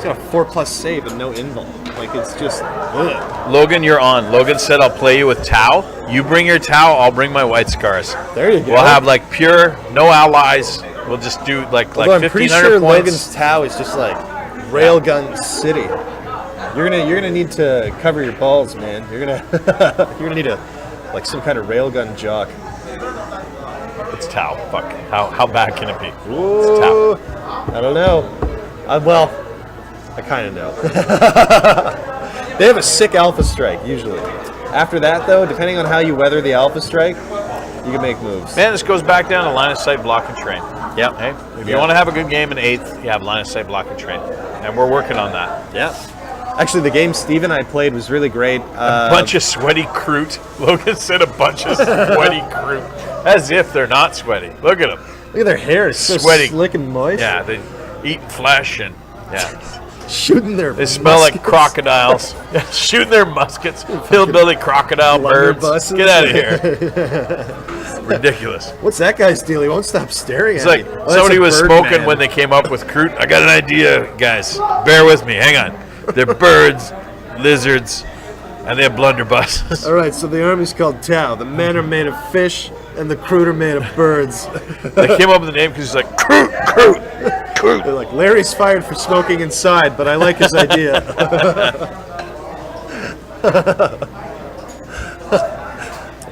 got a 4+ save and no invul. Like it's just ugh. Logan, you're on. Logan said I'll play you with Tau. You bring your Tau, I'll bring my White Scars. There you go. We'll have like pure, no allies. We'll just do like Although I'm pretty 1,500 sure points. Logan's Tau is just like railgun city. You're gonna need to cover your balls, man. You're gonna need like some kind of railgun jock. It's Tau. Fuck. How bad can it be? Ooh, It's Tau. I don't know. Well, I kind of know. They have a sick alpha strike usually. After that, though, depending on how you weather the alpha strike, you can make moves. Man, this goes back down to line of sight, block and train. Yep. Hey, if you want to have a good game in 8th, you have line of sight, block and train, and we're working on that. Yeah. Actually, the game Steve and I played was really great. A bunch of sweaty croot. Logan said a bunch of sweaty croot. As if they're not sweaty. Look at them. Look at their hair. It's so Sweaty. slick and moist. Yeah, they eat flesh and yeah. Shooting their They smell muskets. like crocodiles. Shooting their muskets. Hillbilly crocodile birds. Blunderbusses. Get out of here. Ridiculous. What's that guy's deal? He won't stop staring It's at like me. Oh, that's somebody a was bird smoking man. when they came up with Kroot. I got an idea, guys. Bear with me. Hang on. They're birds, lizards, and they have blunderbusses. All right, so the army's called Tau. The men are made of fish, and the Kroot are made of birds. They came up with the name because he's like, Kroot, Kroot, Kroot. They're like, Larry's fired for smoking inside, but I like his idea.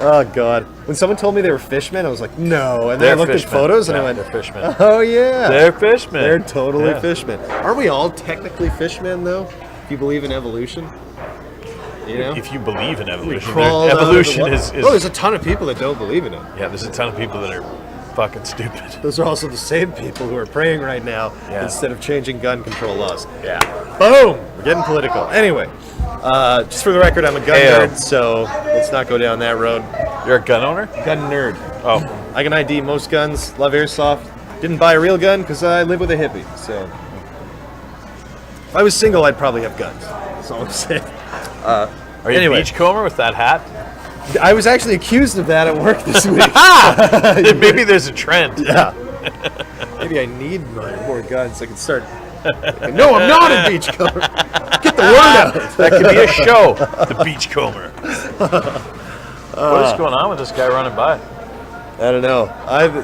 Oh, God. When someone told me they were fishmen, I was like, no. And then They're I looked at fishmen. photos, and I Yeah, went, they're fishmen. oh, yeah. They're fishmen. They're totally Yeah. fishmen. Aren't we all technically fishmen, though? If you believe in evolution? You know? If you believe in We evolution, crawled out of the evolution water. is Oh, there's a ton of people that don't believe in it. yeah. There's a ton of people that are fucking stupid. Those are also the same people who are praying right now Yeah. instead of changing gun control laws. Yeah. Boom! We're getting political. Anyway, just for the record, I'm a gun Heyo. nerd, so let's not go down that road. You're a gun owner? Gun nerd. Oh, I can ID most guns, love airsoft. Didn't buy a real gun because I live with a hippie, so. If I was single, I'd probably have guns. That's all I'm saying. are you Anyway. a beachcomber with that hat? I was actually accused of that at work this week. Maybe there's a trend. Yeah. Maybe I need more guns. I can start. No, I'm not a beachcomber. Get the word out. That could be a show. The Beachcomber. What is going on with this guy running by? I don't know.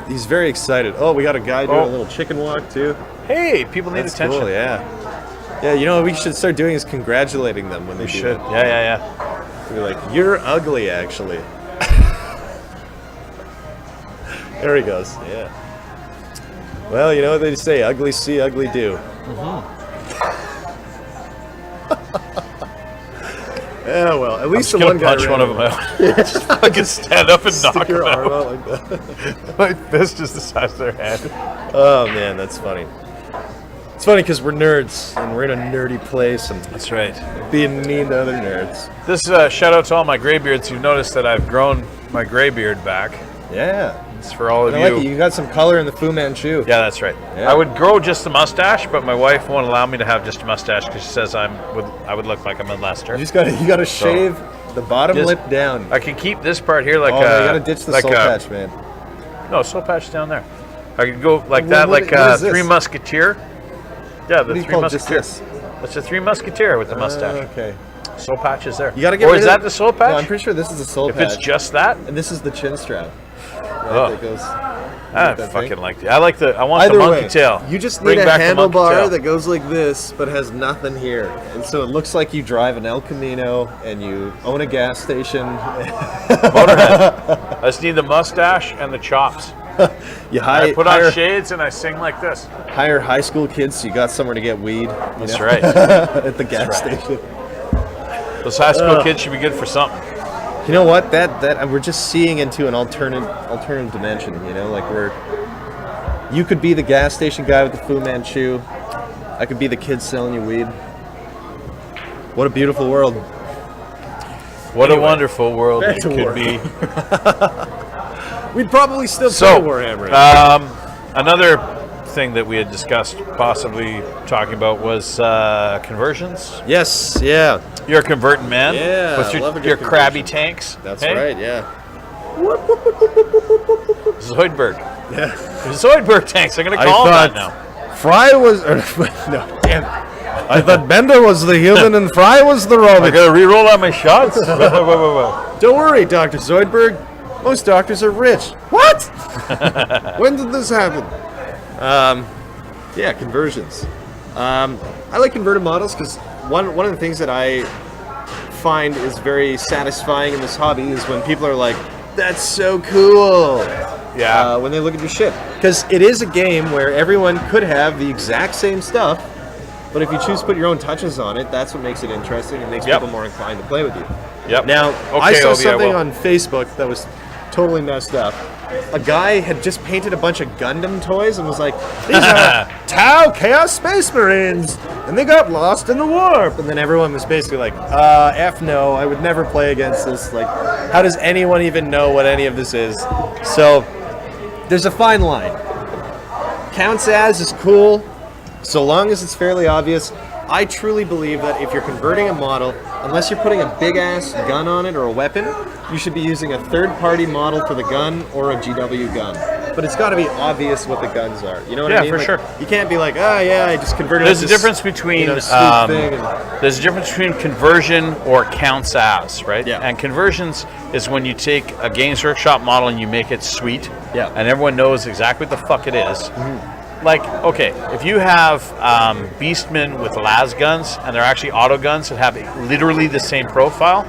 He's very excited. Oh, we got a guy doing Oh. a little chicken walk too. Hey, people need That's attention. cool. Yeah. Yeah. You know what we should start doing is congratulating them when they We do should. it. Yeah. Be like, you're ugly, actually. There he goes. Yeah. Well, you know what they say: ugly see, ugly do. Yeah, well, at least the Just one gonna guy punch ran one of them over. out. Just fucking stand up and knock Stick them your arm out. out like that. My fist is the size of their head. Oh man, that's funny. It's funny because we're nerds and we're in a nerdy place and That's right. being mean to other nerds. This shout out to all my graybeards. You've noticed that I've grown my graybeard back. Yeah. It's for all of I you. like it. You got some color in the Fu Manchu. Yeah, that's right. Yeah. I would grow just a mustache, but my wife won't allow me to have just a mustache because she says I would look like I'm a Lester. You gotta shave the bottom Just- lip down. I can keep this part here like Oh, a. no, you gotta ditch the like soul a- patch, man. No, soul patch down there. I could go like What- that, what- like what is this? Three Musketeer. Yeah, What the do you Three call Musketeer. just this? It's a Three Musketeer with the mustache. Okay. Soul patch is there. You gotta get or rid is of that the soul patch? No, I'm pretty sure this is the soul if patch. it's just that, and this is the chin strap. Right, oh. that goes. I that fucking thing. like it. I like the. I want Either the monkey way, tail. you just Bring need a back the monkey handlebar tail. that goes like this, but has nothing here, and so it looks like you drive an El Camino and you own a gas station. Motorhead. I just need the mustache and the chops. You I put on hire, shades and I sing like this. hire high school kids, so you got somewhere to get weed. That's right. At the gas station. Those high school kids should be good for something. You know what? That we're just seeing into an alternative dimension. You know, like you could be the gas station guy with the Fu Manchu. I could be the kid selling you weed. What a beautiful world. What a wonderful world back it to could work. be. We'd probably still So, play Warhammer. another thing that we had discussed possibly talking about was conversions. Yes, yeah. You're a converting man. Yeah, With I love a your good crabby conversion. tanks. That's hey? right, yeah. Zoidberg. Yeah. Zoidberg tanks. I'm going to call them that now. Fry was... no, damn. I thought Bender was the human and Fry was the I robot. got to re-roll out my shots. Don't worry, Dr. Zoidberg. Most doctors are rich. What? When did this happen? Yeah, conversions. I like converted models because one of the things that I find is very satisfying in this hobby is when people are like, "That's so cool." Yeah. When they look at your shit, because it is a game where everyone could have the exact same stuff, but if you choose to put your own touches on it, that's what makes it interesting and makes Yep. people more inclined to play with you. Yep. Now, Okay, I saw Obi, I something will. on Facebook that was totally messed up. A guy had just painted a bunch of Gundam toys and was like, "These are Tau Chaos Space Marines, and they got lost in the warp." And then everyone was basically like, F no, I would never play against this. Like, how does anyone even know what any of this is?" So, there's a fine line. Counts as is cool, so long as it's fairly obvious. I truly believe that if you're converting a model, unless you're putting a big-ass gun on it or a weapon, you should be using a third-party model for the gun or a GW gun. But it's got to be obvious what the guns are. You know what I Yeah, mean? for Like, sure. You can't be like, "Oh yeah, I just converted." There's a this, difference between sweet thing and- there's a difference between conversion or counts as, right? Yeah. And conversions is when you take a Games Workshop model and you make it sweet. Yeah. And everyone knows exactly what the fuck it is. Like, okay, if you have Beastmen with las guns and they're actually auto guns that have literally the same profile,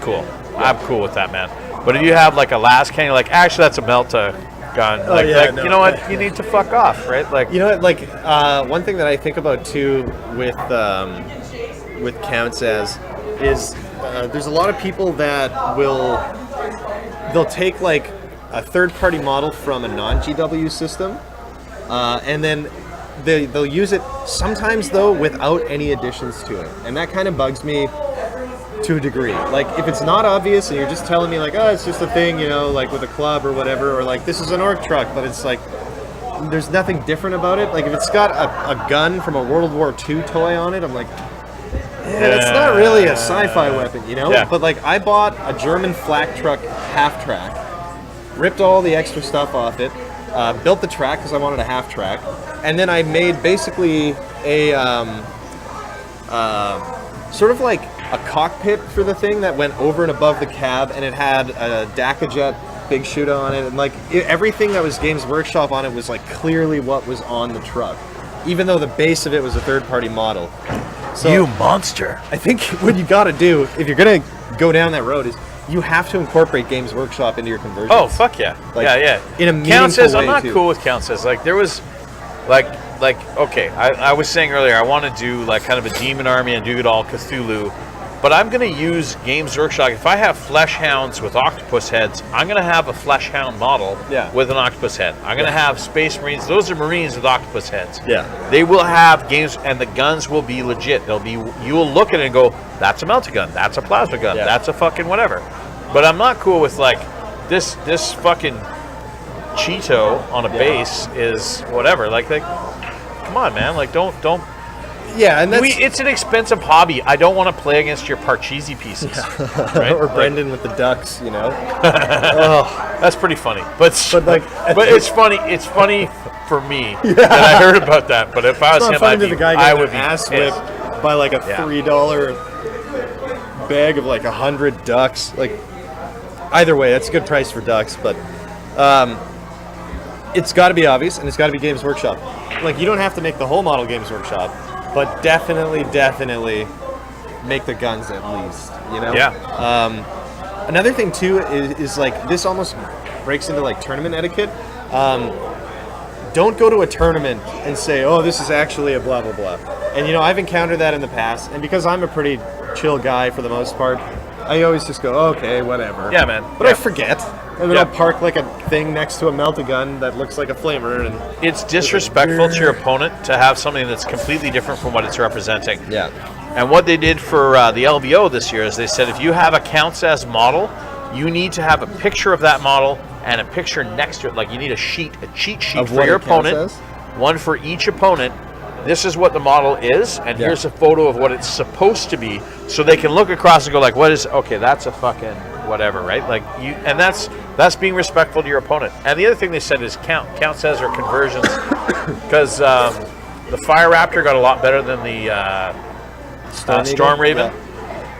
cool. I'm cool with that, man. But if you have like a las cannon, like actually that's a Melta gun. Like, yeah, no. you know what? You need to fuck off, right? Like, You know what? Like one thing that I think about too with counts as is there's a lot of people that they'll take like a third-party model from a non-GW system, and then they'll use it sometimes though without any additions to it, and that kind of bugs me to a degree. Like if it's not obvious and you're just telling me like, "Oh, it's just a thing," you know, like with a club or whatever, or like this is an orc truck, but it's like there's nothing different about it. Like if it's got a gun from a World War II toy on it, I'm like, it's not really a sci-fi weapon, you know? Yeah. But like I bought a German flak truck half track, ripped all the extra stuff off it, built the track because I wanted a half track, and then I made basically a sort of like a cockpit for the thing that went over and above the cab, and it had a Dakajet big shooter on it, and like everything that was Games Workshop on it was like clearly what was on the truck, even though the base of it was a third-party model. So you monster. I think what you got to do if you're gonna go down that road is you have to incorporate Games Workshop into your conversion. Oh fuck yeah, Like, yeah. in a count meaningful says I'm way, not too. cool with count says. Like there was, like okay, I was saying earlier I want to do like kind of a demon army and do it all Cthulhu, but I'm gonna use Games Workshop. If I have flesh hounds with octopus heads, I'm gonna have a flesh hound model with an octopus head. I'm gonna have space marines. Those are marines with octopus heads. Yeah. They will have games, and the guns will be legit. They'll be. You will look at it and go, "That's a melta gun. That's a plasma gun. Yeah. That's a fucking whatever." But I'm not cool with like this fucking Cheeto on a base is whatever. Like come on, man. Like don't. Yeah, and that's It's an expensive hobby. I don't want to play against your Parcheesi pieces. Right? or Brendan with the ducks, you know. That's pretty funny. But like, but it's funny. It's funny for me that I heard about that. But if I was It's not him, funny to the guy I getting would an be ass pissed. whipped by like a $3 bag of like 100 ducks. Like, either way, that's a good price for ducks, but it's got to be obvious, and it's got to be Games Workshop. Like, you don't have to make the whole model Games Workshop, but definitely make the guns at least, you know? Yeah. Another thing too is like, this almost breaks into like tournament etiquette. Don't go to a tournament and say, oh, this is actually a blah blah blah. And you know, I've encountered that in the past, and because I'm a pretty chill guy for the most part, I always just go, okay, whatever. Yeah, man. But Yeah. I forget. And then I'll park like a thing next to a melt-a-gun that looks like a flamer, and It's disrespectful to your opponent to have something that's completely different from what it's representing. yeah. And what they did for the LVO this year is they said if you have a counts as model, you need to have a picture of that model and a picture next to it. Like, you need a cheat sheet Of for what your it counts opponent, as? one for each opponent. This is what the model is, and here's a photo of what it's supposed to be, so they can look across and go like, "What is? Okay, that's a fucking whatever, right?" Like you, and that's being respectful to your opponent. And the other thing they said is counts as or conversions, because the Fire Raptor got a lot better than the Storm Raven.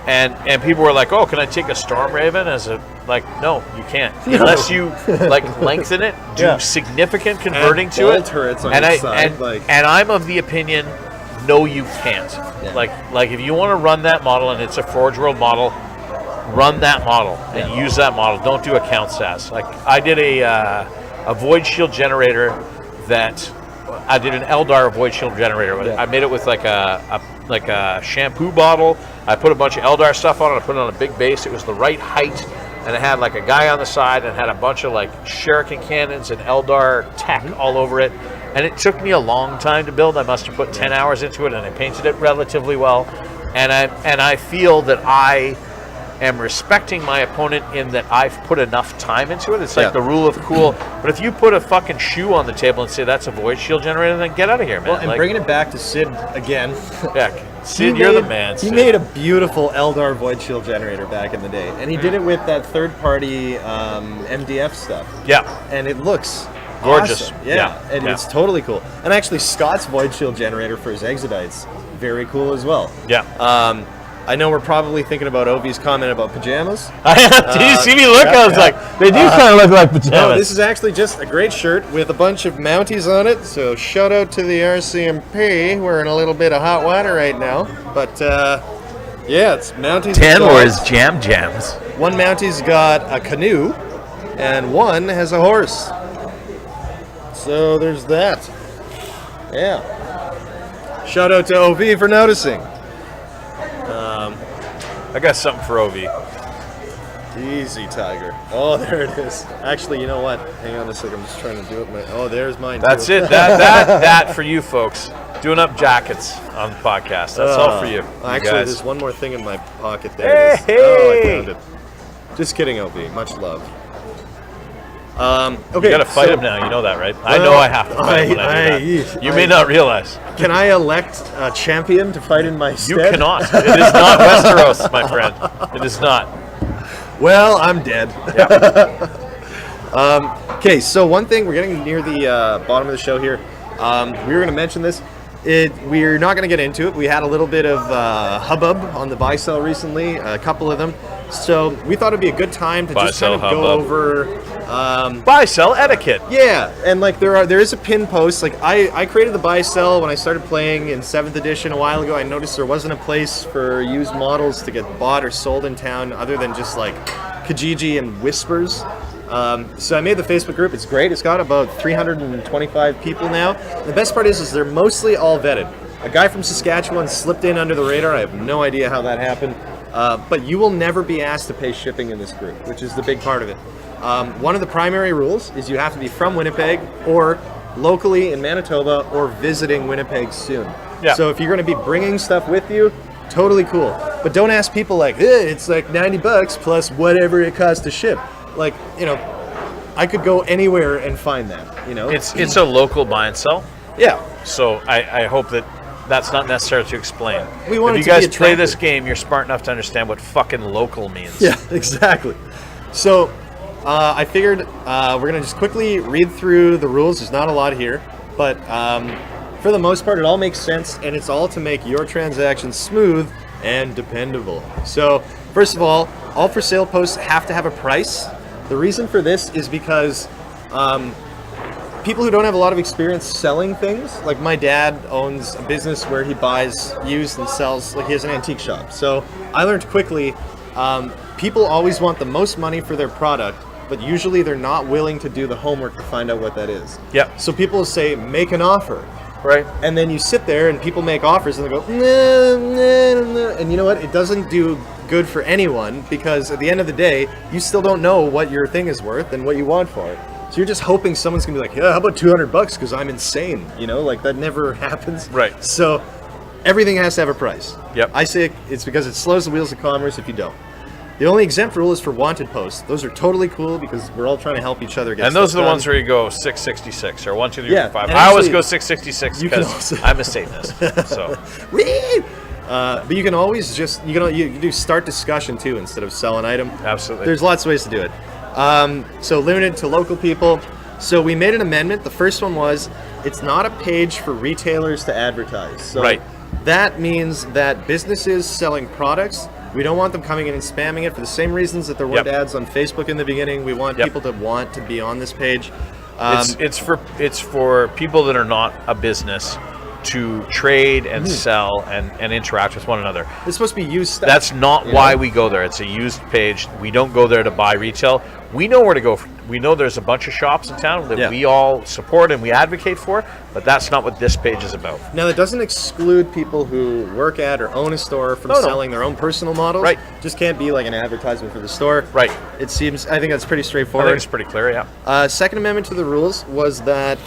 And people were like, "Oh, can I take a Storm Raven as a like?" No, you can't unless you like lengthen it, do significant converting And to it. ball turrets on and each side, and I'm of the opinion, no, you can't. Yeah. Like if you want to run that model and it's a Forge World model, run that model and use that model. Don't do a count SAS. Like I did a Void Shield generator that. I did an Eldar Void Shield generator. I made it with like a shampoo bottle. I put a bunch of Eldar stuff on it. I put it on a big base. It was the right height, and it had like a guy on the side, and had a bunch of like shuriken cannons and Eldar tech all over it. And it took me a long time to build. I must have put 10 hours into it, and I painted it relatively well. And I feel that I am respecting my opponent in that I've put enough time into it. It's like the rule of cool. But if you put a fucking shoe on the table and say that's a Void Shield generator, then get out of here, man. Well, and like, bringing it back to Sid again. yeah, Sid, you're the man. He Sid. made a beautiful Eldar Void Shield generator back in the day, and he did it with that third-party MDF stuff. Yeah. And it looks Gorgeous. awesome. Yeah, and yeah. it's totally cool. And actually, Scott's Void Shield generator for his Exodites, very cool as well. Yeah. I know we're probably thinking about Ovi's comment about pajamas. Did you see me look? I was like, they do kind of look like pajamas. No, this is actually just a great shirt with a bunch of Mounties on it. So shout out to the RCMP. We're in a little bit of hot water right now, but yeah, it's Mounties. 10 Wars Jam Jams. One Mountie's got a canoe, and one has a horse. So there's that. Yeah. Shout out to OV for noticing. I got something for OV. Easy, Tiger. Oh, there it is. Actually, you know what? Hang on a second. I'm just trying to do it. Oh, there's mine. That's too. it. That for you folks. Doing up jackets on the podcast. That's all for you. Actually, guys. there's one more thing in my pocket there. Hey, Oh, I hey. found it. Just kidding, OB. Much love. Okay. You gotta fight so him now. You know that, right? I know I have to fight him when I do that. You may not realize. Can I elect a champion to fight in my You stead? cannot. It is not Westeros, my friend. It is not. Well, I'm dead. Yeah. Okay, so one thing, we're getting near the bottom of the show here. We were going to mention this. We're not going to get into it. We had a little bit of hubbub on the buy-sell recently, a couple of them. So we thought it'd be a good time to just kind of Buy-sell go hubbub. over... Buy-sell etiquette. Yeah, and like there is a pin post. Like I created the buy-sell when I started playing in 7th edition a while ago. I noticed there wasn't a place for used models to get bought or sold in town other than just like Kijiji and Whispers. So I made the Facebook group. It's great. It's got about 325 people now. The best part is they're mostly all vetted. A guy from Saskatchewan slipped in under the radar. I have no idea how that happened. But you will never be asked to pay shipping in this group, which is the big part of it. One of the primary rules is you have to be from Winnipeg or locally in Manitoba or visiting Winnipeg soon. Yeah. So if you're going to be bringing stuff with you, totally cool. But don't ask people like, it's like $90 plus whatever it costs to ship. Like, you know, I could go anywhere and find that, you know? It's a local buy and sell. Yeah. So I hope that that's not necessary to explain. We want if it you to be guys play this attractive. game, you're smart enough to understand what fucking local means. Yeah, exactly. So I figured we're going to just quickly read through the rules. There's not a lot here, but for the most part, it all makes sense, and it's all to make your transactions smooth and dependable. So First of all for sale posts have to have a price. The reason for this is because people who don't have a lot of experience selling things, like my dad owns a business where he buys used and sells, like he has an antique shop. So I learned quickly, people always want the most money for their product, but usually they're not willing to do the homework to find out what that is. Yep. So people will say, make an offer. Right. And then you sit there and people make offers and they go, nah. And you know what? It doesn't do good for anyone, because at the end of the day, you still don't know what your thing is worth and what you want for it. So you're just hoping someone's gonna be like, yeah, how about $200 because I'm insane? You know, like that never happens. Right. So everything has to have a price. Yep. I say it's because it slows the wheels of commerce if you don't. The only exempt rule is for wanted posts. Those are totally cool because we're all trying to help each other get And those are stuff the done. ones where you go 666 or 1, 2, 3, Yeah, 4, 5. and I always actually, go 666 you can because also- I'm a Satanist. So Whee! But you can always just you can do start discussion too instead of sell an item. Absolutely. There's lots of ways to do it. So limited to local people. So we made an amendment. The first one was it's not a page for retailers to advertise. So Right. that means that businesses selling products, we don't want them coming in and spamming it for the same reasons that there weren't Yep. ads on Facebook in the beginning. We want Yep. people to want to be on this page. it's for people that are not a business to trade and sell and interact with one another. It's supposed to be used stuff. That's not you why know? we go there. It's a used page. We don't go there to buy retail. We know where to go. We know there's a bunch of shops in town that Yeah. we all support and we advocate for, but that's not what this page is about. Now, that doesn't exclude people who work at or own a store from No. selling their own personal models. Right. Just can't be like an advertisement for the store. Right. It seems, I think that's pretty I think straightforward. it's pretty clear, yeah. Second amendment to the rules was that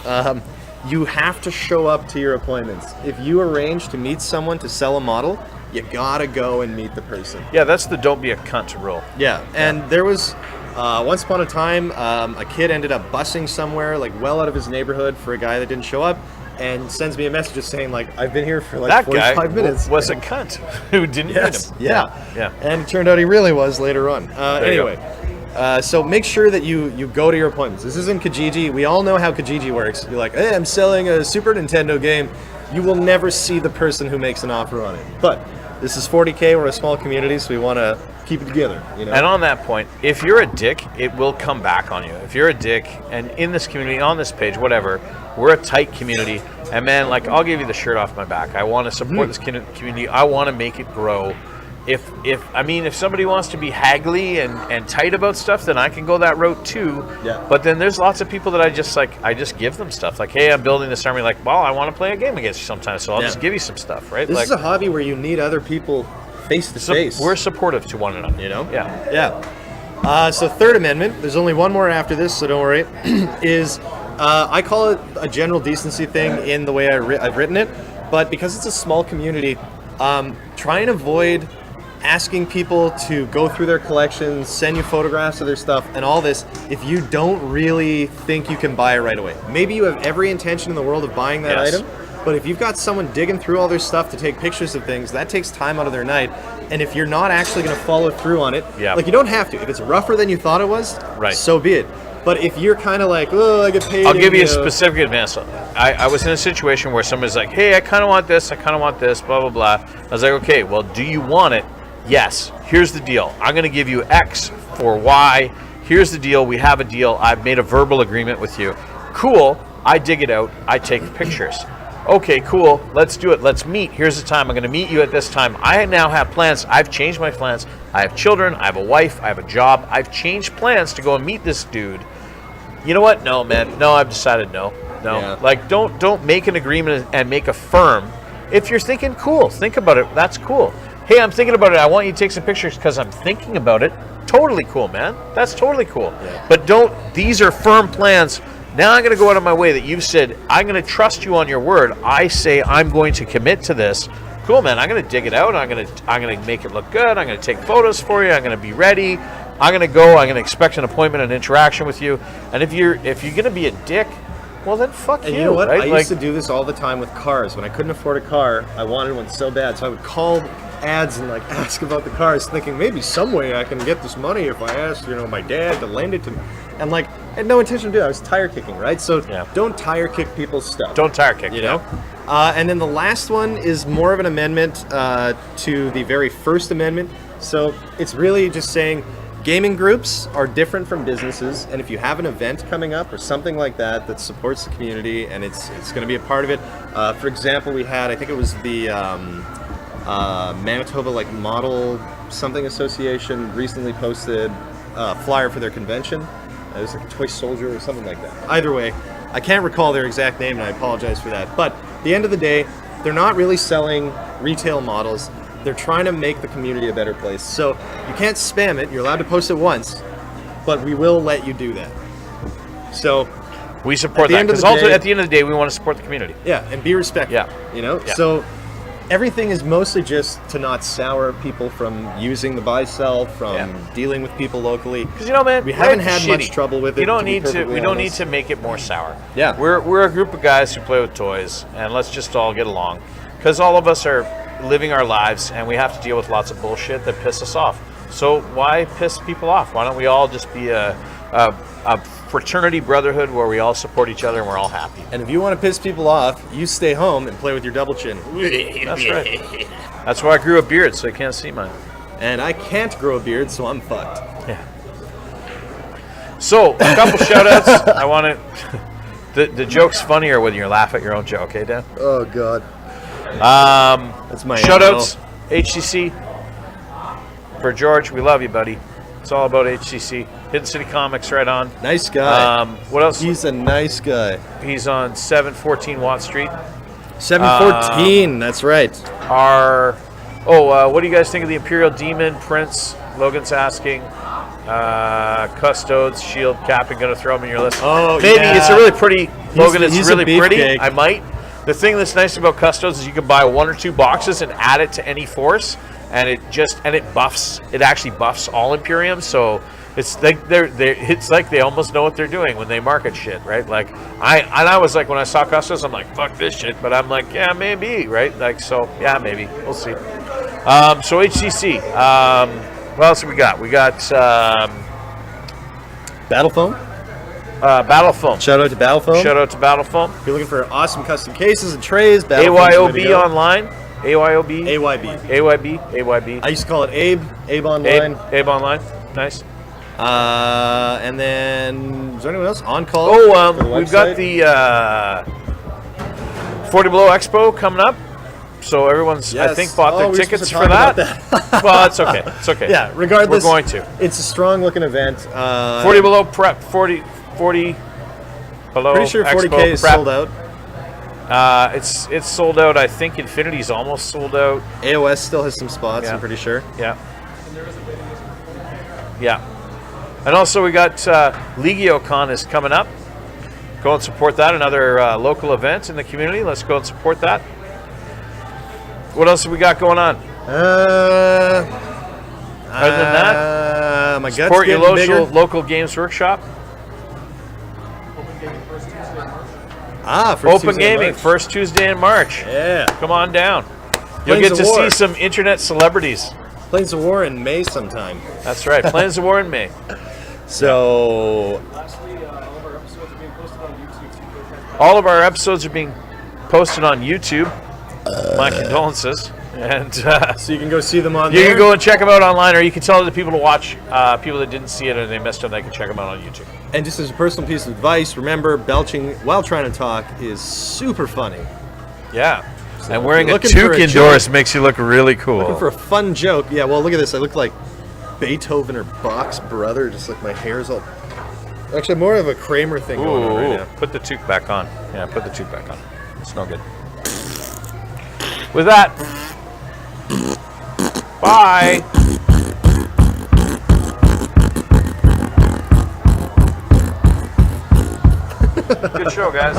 you have to show up to your appointments. If you arrange to meet someone to sell a model, you gotta go and meet the person. Yeah, that's the don't be a cunt rule. Yeah, and there was once upon a time a kid ended up busing somewhere like well out of his neighborhood for a guy that didn't show up, and sends me a message just saying like, I've been here for like That 45 guy minutes. was a cunt who didn't Yes. meet him. Yeah. Yeah. And it turned out he really was later on. There you go. Anyway, so make sure that you go to your appointments. This isn't Kijiji. We all know how Kijiji works. You're like, hey, I'm selling a Super Nintendo game. You will never see the person who makes an offer on it. But this is 40K. We're a small community, so we want to keep it together. You know. And on that point, if you're a dick, it will come back on you. If you're a dick, and in this community, on this page, whatever, we're a tight community. And man, like, I'll give you the shirt off my back. I want to support this community. I want to make it grow. If somebody wants to be haggly and tight about stuff, then I can go that route too. Yeah. But then there's lots of people that I just give them stuff. Like, hey, I'm building this army. Like, well, I want to play a game against you sometime, so I'll Yeah. just give you some stuff, right? This like, is a hobby where you need other people face to face. we're supportive to one another. You know? Yeah. Yeah. So third amendment, there's only one more after this, so don't worry, is I call it a general decency thing in the way I've written it, but because it's a small community, try and avoid asking people to go through their collections, send you photographs of their stuff, and all this if you don't really think you can buy it right away. Maybe you have every intention in the world of buying that Yes. item, but if you've got someone digging through all their stuff to take pictures of things, that takes time out of their night. And if you're not actually going to follow through on it, Yeah. like you don't have to. If it's rougher than you thought it was, Right. so be it. But if you're kind of like, oh, I get paid. I'll give you a know, specific advance. I was in a situation where somebody's like, hey, I kind of want this, blah, blah, blah. I was like, okay, well, do you want it? Yes. Here's the deal. I'm going to give you X for Y. Here's the deal. We have a deal. I've made a verbal agreement with you. Cool. I dig it out. I take pictures. Okay, cool. Let's do it. Let's meet. Here's the time. I'm going to meet you at this time. I now have plans. I've changed my plans. I have children. I have a wife. I have a job. I've changed plans to go and meet this dude. You know what? No, man. No, I've decided no. Yeah. Like, don't make an agreement and make a firm. If you're thinking, cool, think about it. That's cool. Hey, I'm thinking about it. I want you to take some pictures because I'm thinking about it. Totally cool, man. That's totally cool. Yeah. But these are firm plans. Now I'm going to go out of my way that you've said, I'm going to trust you on your word. I say I'm going to commit to this. Cool, man. I'm going to dig it out. I'm going to make it look good. I'm going to take photos for you. I'm going to be ready. I'm going to go. I'm going to expect an appointment and interaction with you. And if you're going to be a dick, well then fuck you. And you know what? Right? I used to do this all the time with cars. When I couldn't afford a car, I wanted one so bad. So I would call ads and like ask about the cars, thinking maybe some way I can get this money if I ask, my dad to lend it to me. And like, I had no intention to do it. I was tire kicking, right? So Yeah. don't tire kick people's stuff. Don't tire kick. You know? And then the last one is more of an amendment to the very first amendment. So it's really just saying gaming groups are different from businesses, and if you have an event coming up or something like that that supports the community and it's going to be a part of it. For example, we had, I think it was the Manitoba like Model something association recently posted a flyer for their convention. It was like a toy soldier or something like that. Either way, I can't recall their exact name, and I apologize for that. But at the end of the day, they're not really selling retail models. They're trying to make the community a better place. So you can't spam it. You're allowed to post it once, but we will let you do that. So we support that because also at the end of the day, we want to support the community. Yeah, and be respectful. Yeah, you know. Yeah. So everything is mostly just to not sour people from using the buy-sell, from dealing with people locally. Because man, we haven't had much trouble with it. You don't need to. We don't need to make it more sour. Yeah, we're a group of guys who play with toys, and let's just all get along. Because all of us are living our lives, and we have to deal with lots of bullshit that piss us off. So why piss people off? Why don't we all just be a fraternity brotherhood where we all support each other and we're all happy? And if you want to piss people off, you stay home and play with your double chin. That's right. That's why I grew a beard, so you can't see mine. And I can't grow a beard, so I'm fucked. Yeah. So, a couple shout-outs. I want to... The joke's funnier when you laugh at your own joke, eh, Dan? Oh, God. That's my shout-outs. HCC. For George, we love you, buddy. It's all about HCC. Hidden City Comics, right on. Nice guy. What else? He's a nice guy. He's on 714 Watt Street. 714, that's right. What do you guys think of the Imperial Demon Prince? Logan's asking. Custodes, shield, captain, gonna throw them in your list. Oh, maybe yeah. It's a really pretty. Logan, it's he's really pretty. Cake. I might. The thing that's nice about Custodes is you can buy 1 or 2 boxes and add it to any force, and it buffs. It actually buffs all Imperium. So it's like it's like they almost know what they're doing when they market shit, right? Like I was like, when I saw Custodes, I'm like, fuck this shit, but I'm like, yeah, maybe, right? Like, so yeah, maybe we'll see. So HCC. What else have we got? We got Battle Foam. Battle Foam. Shout out to Battle Foam. Shout out to Battle Foam. If you're looking for awesome custom cases and trays, Battle AYOB online. AYOB. AYB. I used to call it Abe. Abe online. Abe online. Nice. And then is there anyone else on call? We've got the 40 Below Expo coming up. So everyone's, yes. I think, bought their tickets for that. Well, it's okay. It's okay. Yeah, regardless. We're going to. It's a strong-looking event. 40 Below Prep, 40 Below Pretty sure 40K Expo is prep. sold out. It's sold out. I think Infinity's almost sold out. AOS still has some spots, Yeah. I'm pretty sure. Yeah. Yeah. And also we got LegioCon is coming up. Go and support that. Another local event in the community. Let's go and support that. What else have we got going on? Other than that, my gut's support your getting bigger. local games workshop. Open Gaming, first Tuesday in March. Yeah. Come on down. You'll get to see some internet celebrities. Planes of War in May sometime. That's right. Planes of War in May. So, all of our episodes are being posted on YouTube. My condolences. And so you can go see them on you there. can go and check them out online, or you can tell the people to watch. People that didn't see it and they missed them, they can check them out on YouTube. And just as a personal piece of advice, remember, belching while trying to talk is super funny. Yeah. So and wearing a looking for toque a indoors joke, makes you look really cool. Looking for a fun joke. Yeah, well, look at this. I look like Beethoven or Bach's brother, just like my hair's all... Actually, more of a Kramer thing going on right now. Put the toque back on. Yeah, put the toque back on. It's no good. With that, bye. Good show, guys.